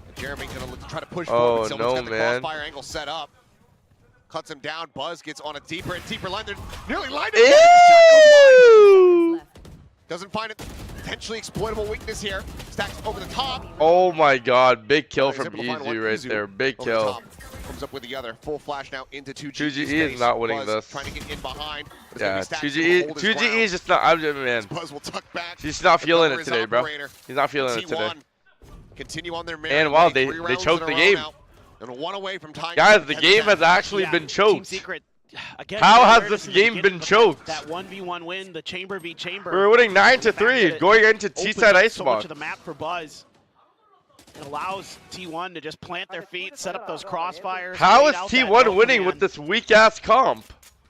And Jeremy gonna look to try to push Oh, forward. Someone's no, got the man. crossfire angle set up. Cuts him down. Buzz gets on a deeper and deeper line. They're nearly lined up. Ew! Left. Doesn't find it. Potentially exploitable weakness here. Stacks over the top. Oh my god, big kill He's from able to find one Easy right Izu there. Big over the kill. top. Comes up with the other. Full flash now into 2G. 2GE is space. not winning Buzz this. Trying to get in behind. But it's Yeah, gonna be Stacks who 2GE, hold his 2GE ground. is just not. I'm just, man. Buzz will tuck back. He's not feeling recover it his today, bro. operator. He's not feeling it today. T1 continue on their And wow, they rounds choked in a the row game. now, and one away from tying Guys, it the at game 10. has actually Yeah, been Team choked. Secret, again, How very has rare this to see the game beginning, been but choked? That 1v1 win, the chamber v chamber. We're winning 9-3, The fact going into that it T-side opens up ice so much box. of the map for Buzz. It allows T1 to just plant their feet, set up those crossfires. How wait is out that T1 no winning with command, this weak ass comp?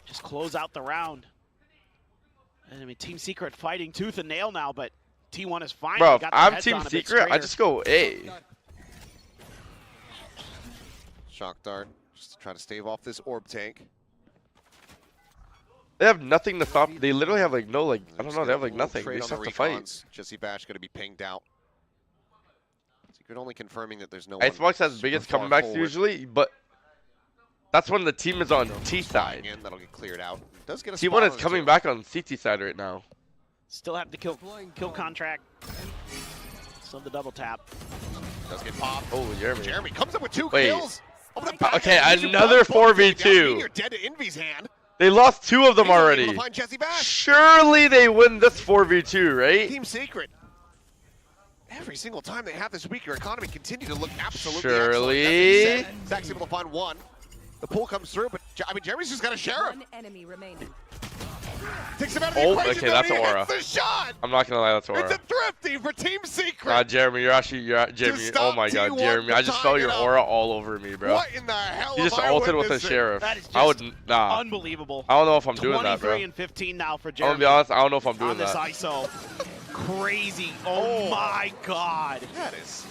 Just close out the round. And I mean, Team Secret fighting tooth and nail now, but T1 is finally Bro, if got their I'm heads Team on a bit Secret, I straighter. just go A. Shock dart, just to try to stave off this orb tank. They have nothing to stop. They literally have like no, like, I don't Just know, they get have a like little nothing. trade They on just have the to fight. recons. Jesse Bash going to be pinged out. Secret only confirming that there's no Icebox one has biggest super far comebacks forward. usually, but that's when the team is on T Flying side. in, that'll get cleared out. Does get a T1 spot is on it, coming too. back on CT side right now. Still have to kill contract. Still the double tap. Does get popped. Oh, Jeremy. Jeremy comes up with 2 Wait. kills. Over the back Okay, end. Yoooo another does both 4v2. take it down. Meteor dead to Envy's hand. They lost 2 of them He's able already. to find Jesse Bash. Surely they win this 4v2, right? Team Secret. Every single time they have this week, your economy continue to look absolutely Surely. excellent. Zach's able to find 1. The pull comes through, but I mean, Jeremy's just got a sheriff. One enemy remaining. Takes him out of the Oh, equation, okay, though, that's and he Aura. hits the shot. I'm not gonna lie, that's It's aura. a thrifty for Team Secret. Nah, Jeremy, Jeremy. stop Oh my god, T1 Jeremy, I just from felt your tying it up. aura all over me, bro. What in the hell You just am I ulted with a witnessing? sheriff. That is I would, just nah. unbelievable. I don't know if I'm doing that, 23 bro. and 15 now for I'm Jeremy. gonna be honest, I don't know if I'm doing on this that. ISO. Crazy. Oh my god. That is.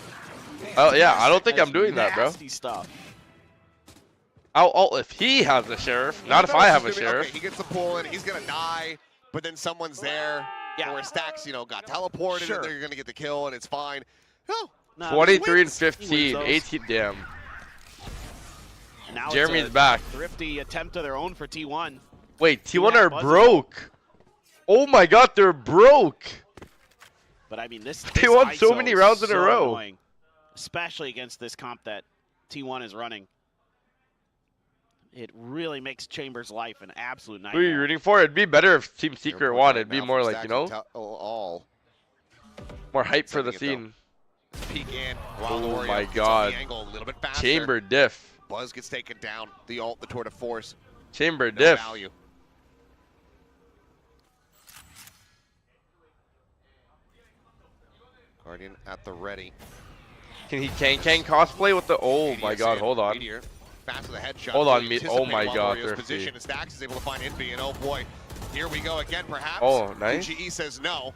Oh yeah, I don't think That's I'm doing that, bro. nasty stuff. I'll ult if he has a sheriff, not if I have a sheriff. Okay, he gets the pull in, he's gonna die, but then someone's there. Yeah. Or Stacks, got teleported, Sure. and they're gonna get the kill, and it's fine. Oh, No, 23 and wins. 15, those. 18, damn. Now Jeremy's it's a back. thrifty attempt of their own for T1. Wait, T1 Yeah, are buzz it. broke. Oh my god, they're broke. But I mean, this They won so ISO many is rounds in a so row. annoying, especially against this comp that T1 is running. It really makes Chambers' life an absolute Who are you nightmare. rooting for? It'd be better if Team They're Secret both won. right It'd be now more from like, Stacks you know, and all. more hype for the Sending it, scene. Peek in. While Oh Warrior my gets on god. the angle a little bit faster. Chamber diff. Buzz gets taken down. The ult, the tour de force. Chamber No diff. value. Guardian at the ready. Can he Kang cosplay with the? Oh my Meteor god, in. hold on. Meteor, fast with a headshot. Hold on, Really oh my anticipated god, Warrior's Thrifty. position, and Stacks is able to find Envy, and oh boy, here we go again, perhaps. Oh, nice. GE says no.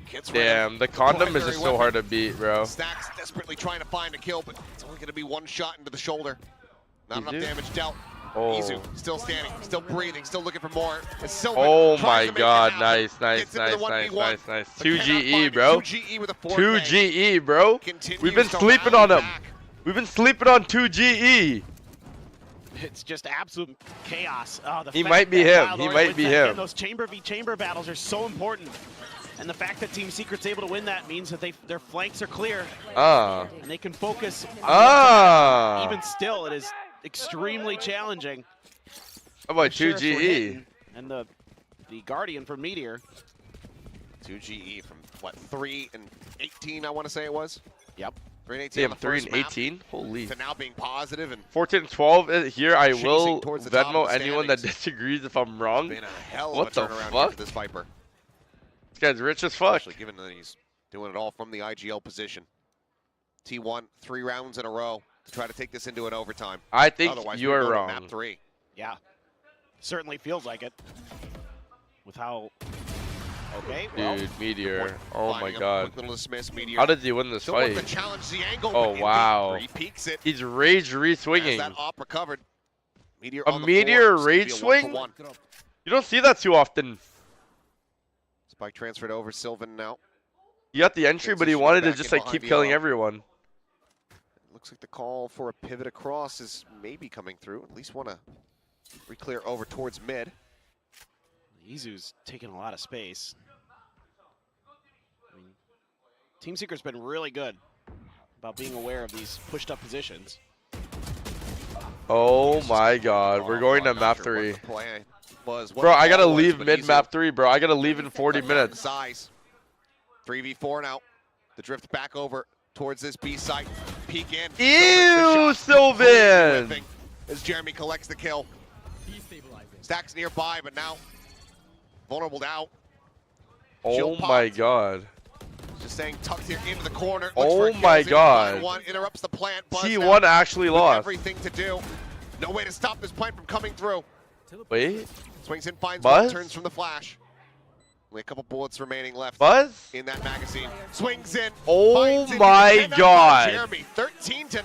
Gets rid of Damn, the condom is primary just so weapon. hard to beat, bro. Stacks desperately trying to find a kill, but it's only going to be 1 shot into the shoulder. Not enough Izu? damage dealt. Oh. Izu still standing, still breathing, still looking for more. As Sylvan Oh tries my to make it god, happen. nice, nice, Gets into nice, the nice, 1v1, nice, nice. but 2 cannot GE, find it. bro. 2 GE with a 4 2 GE, bro. Continues We've been to sleeping rally on him. back. We've been sleeping on 2 GE. It's just absolute chaos. Oh, the He fact might be that him. Wild He Orange might wins be that him. again, those chamber v chamber battles are so important. And the fact that Team Secret's able to win that means that their flanks are clear Ah. and they can focus on Ah. even still, it is extremely challenging. How about The 2 Sheriffs were GE? hitting, and the Guardian from Meteor. 2 GE from, what, 3 and 18, I want to say it was? Yep. 3 and 18 on Damn, the 3 first and map, 18? Holy. to now being positive and 14 and 12 here. I Chasing will towards the top of Venmo the anyone that standings. disagrees if I'm wrong. been a hell What of the a turnaround here fuck? for this Viper. This guy's rich as fuck. Especially given that he's doing it all from the IGL position. T1, 3 rounds in a row to try to take this into an overtime. I think Otherwise, you we are go to wrong. Map 3. Yeah. Certainly feels like it. With how... Okay, well... Dude, Meteor. Oh my Finding a god. quick little dismiss. Meteor How did he win this still wants fight? to challenge the angle. Oh, but Envy wow. re-peeks it. He's rage As re-swinging. that op recovered. Meteor A on the Meteor floor. rage It's gonna be a swing? 1-for-1. You don't see that too often. Spike transferred over. Sylvan now. He got the entry, but he Transitioning wanted to back just in like keep behind killing Yoooo. everyone. Looks like the call for a pivot across is maybe coming through. At least want to re-clear over towards mid. Izu's taking a lot of space. I mean, Team Secret's been really good about being aware of these pushed up positions. Oh my god. We're going to I'm not map sure what 3. the plan was, what Bro, the I gotta call was, leave but mid Izu map 3, bro. I gotta leave in 40 got minutes. Size. 3v4 now. The drift back over towards this B site. Peek in. Ew, Sylvan. Sylvan! Whipping as Jeremy collects the kill. Stacks nearby, but now vulnerable out. Oh Shield my popped. god. Just saying tucked here into the corner. Looks Oh for a kill, my is able to find god. One interrupts the plant. Buzz T1 now actually with lost. everything to do. No way to stop this plant from coming through. Wait. Swings in, finds Buzz? one, turns from the flash. Only a couple bullets remaining left Buzz? in that magazine. Swings in. Oh finds it, my and that's God. Jeremy, 13-9.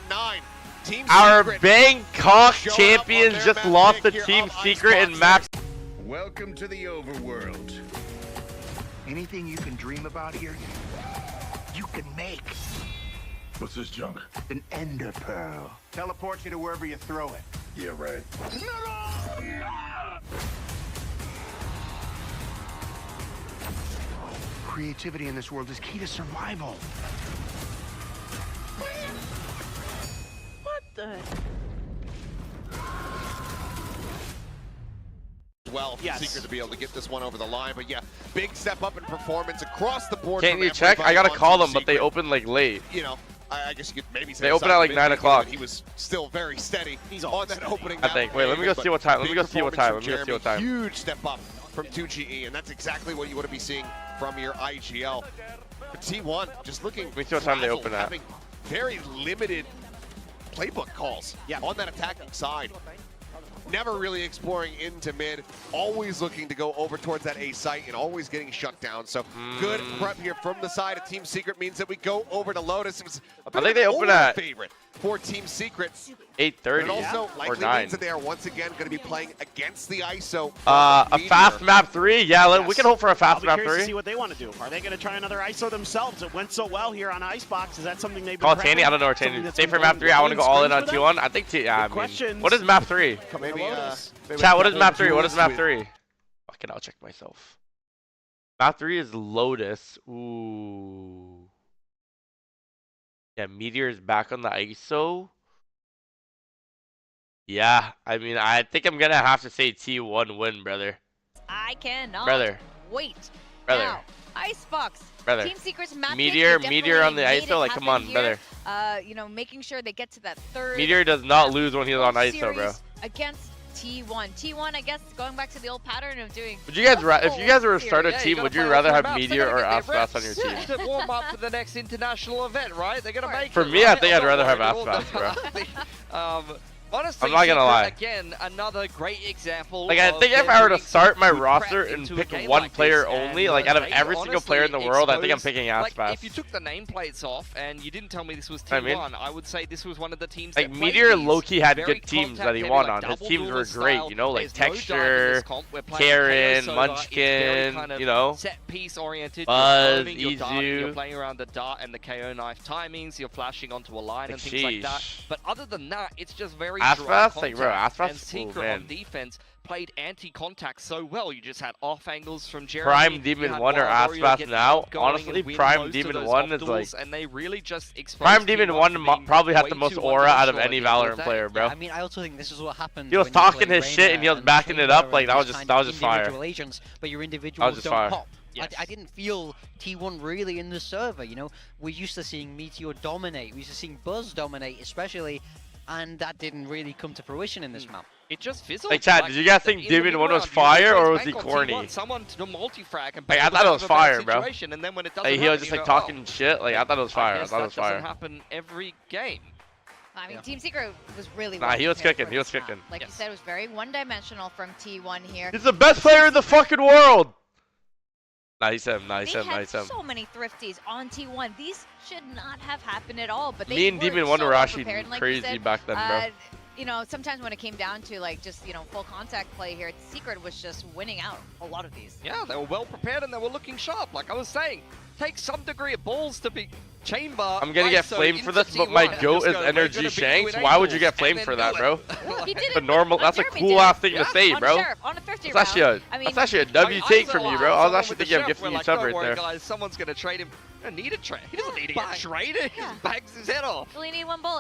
Team Our Secret Bangkok showed up on champions their just map lost the pick here Team of Secret in Icebox. map. Welcome to the overworld. Anything you can dream about here, you can make. What's this junk? An ender pearl. Teleports you to wherever you throw it. Yeah, right. Creativity in this world is key to survival. What the? Well, for Yes. Secret to be able to get this one over the line, but yeah, big step up in performance across the board. Can't from you check? I everybody gotta on call Team them, but they Secret. open like late. You know, I guess you could maybe say They open aside at like from 9 Vince, o'clock. He was still very steady He's on always that steady. opening. I think. Wait, let me go see what time. Let me go see what time. Let me go see what time. Huge step up from 2GE, and that's exactly what you want to be seeing from your IGL. But T1 just looking. Let me see what time they frazzled, open at. having very limited playbook calls on that attacking side. Never really exploring into mid, always looking to go over towards that A site and always getting shut down. So good prep here from the side of Team Secret means that we go over to Lotus. It was a bit I think of they an open over at favorite for Team Secret. 8:30 And also or likely 9. means that they are once again going to be playing against the ISO. A fast map 3. Yeah, we Yes. can hope for a I'll fast be map curious to 3. see what they want to do. Are they going to try another ISO themselves? It went so well here on Icebox. Is that something they've been Call Tanny. I don't know where Something Tanny is. that's Stay been for map going 3. I want to go all in on screens for them? T1. I think yeah, I mean, questions. what is map 3? Maybe, Chat, what is map 3? What is map 3? Fucking, I'll check myself. Map 3 is Lotus. Ooh. Yeah, Meteor is back on the ISO. Yeah, I mean, I think I'm gonna have to say T1 win, brother. I cannot Brother. wait. Brother. Now, Icebox. Brother. Team Secret's map pick, Meteor they on the definitely made ISO. it Like, come happen on, here. brother. You know, making sure they get to that third. Meteor does not lose when he's on ISO, bro. series against T1. T1, I guess, going back to the old pattern of doing. Would you guys, if you guys were to start a Yeah, you team, gotta would you play rather all have three maps. Meteor They're or gonna get their Aspas on your team? reps to warm up for the next international event, right? They're gonna make For it, me, I right? think I'd I'm rather not have worried at Aspas, all. Honestly, I'm not gonna Secret, lie. Again, another great example. Like, I of think if them I were to bringing start my some good roster prep and into a pick game one like player this, only, and, like out of they every single player in the honestly world, I think I'm exposed- picking like, Aspas. if you took the nameplates off and you didn't tell me this was I T1, mean, I would say this was one of the teams like that played Meteor these low-key had very good teams that he contact-heavy, won like on. His double teams were duelist great, style. you know, like There's no dive in this Texture, comp. We're playing Karen, KO Soda. It's very Munchkin, kind of you know, set piece oriented. Buzz, you're owning your darting, you're Izu. playing around the dart and the KO knife timings, you're flashing onto a line and Like, things like that. sheesh. But other than that, it's just very Aspas, dry like, bro, contact. Aspas, And ooh, Secret man. on defense played anti-contact so well. You just had off angles from Jeremy. Prime you Demon had 1 or Wild Warrior Aspas get now, outgoing honestly, and win Prime most of Demon those 1 off is duels, like- and they really just exposed Prime Demon T1 1 to being probably had way the most too aura out of one-dimensional any at the end Valorant of the player, day. bro. Yeah, I mean, I also think this is what happens. He was when you talking play his shit and he was Reyna backing it up, Chamber like, that and was these just- kind that of was just fire. individual agents, but your individuals just don't fire. pop. Yes. I didn't feel T1 really in the server, you know? We're used to seeing Meteor dominate, we're used to seeing Buzz dominate, especially, and that didn't really come to fruition in this map. It just fizzled. Like, Chad, did you guys think in the Demon 1 was mid-round, you fire, always or was he bank on corny? T1, someone to multi-frag and Like, I people thought it have was a better fire, bro. situation, and then when it doesn't Like, he was happen, just you like go, talking shit. Like, I thought it was fire. I guess thought it was that doesn't fire. happen every game. I mean, Team Secret was really Nah, well he was prepared kicking, for he was this map. kicking. Like you Yes. said, it was very one-dimensional from T1 here. He's the best player in the fucking world! Nice him, nice They him, had nice him. so many thrifties on T1. These should not have happened at all, but they Me and were Demon 1 so were well actually prepared. And like you crazy said, back then, bro. you know, sometimes when it came down to like just, you know, full contact play here, Secret was just winning out a lot of these. Yeah, they were well prepared and they were looking sharp. Like I was saying, take some degree of balls to be Chamber. I'm gonna get ISO flamed for into this, but my T1. goat Just is go, we're Energy gonna beat you Shanks. in Why would you angles, get and flamed then for do that, it. bro? Well, he did The it. normal, that's a Jeremy cool did ass it. thing to Yeah, say, on bro. Sheriff, on a thrifty That's actually round. a, I mean, that's actually a W Like, take ISO from you, wise, bro. I was someone actually with the thinking of Sheriff, gifting we're you like, sub don't right worry, there. guys, someone's gonna trade him. You don't need a trade. He doesn't need to Bang. get traded. He Yeah. just bags his head off. you only need one bullet.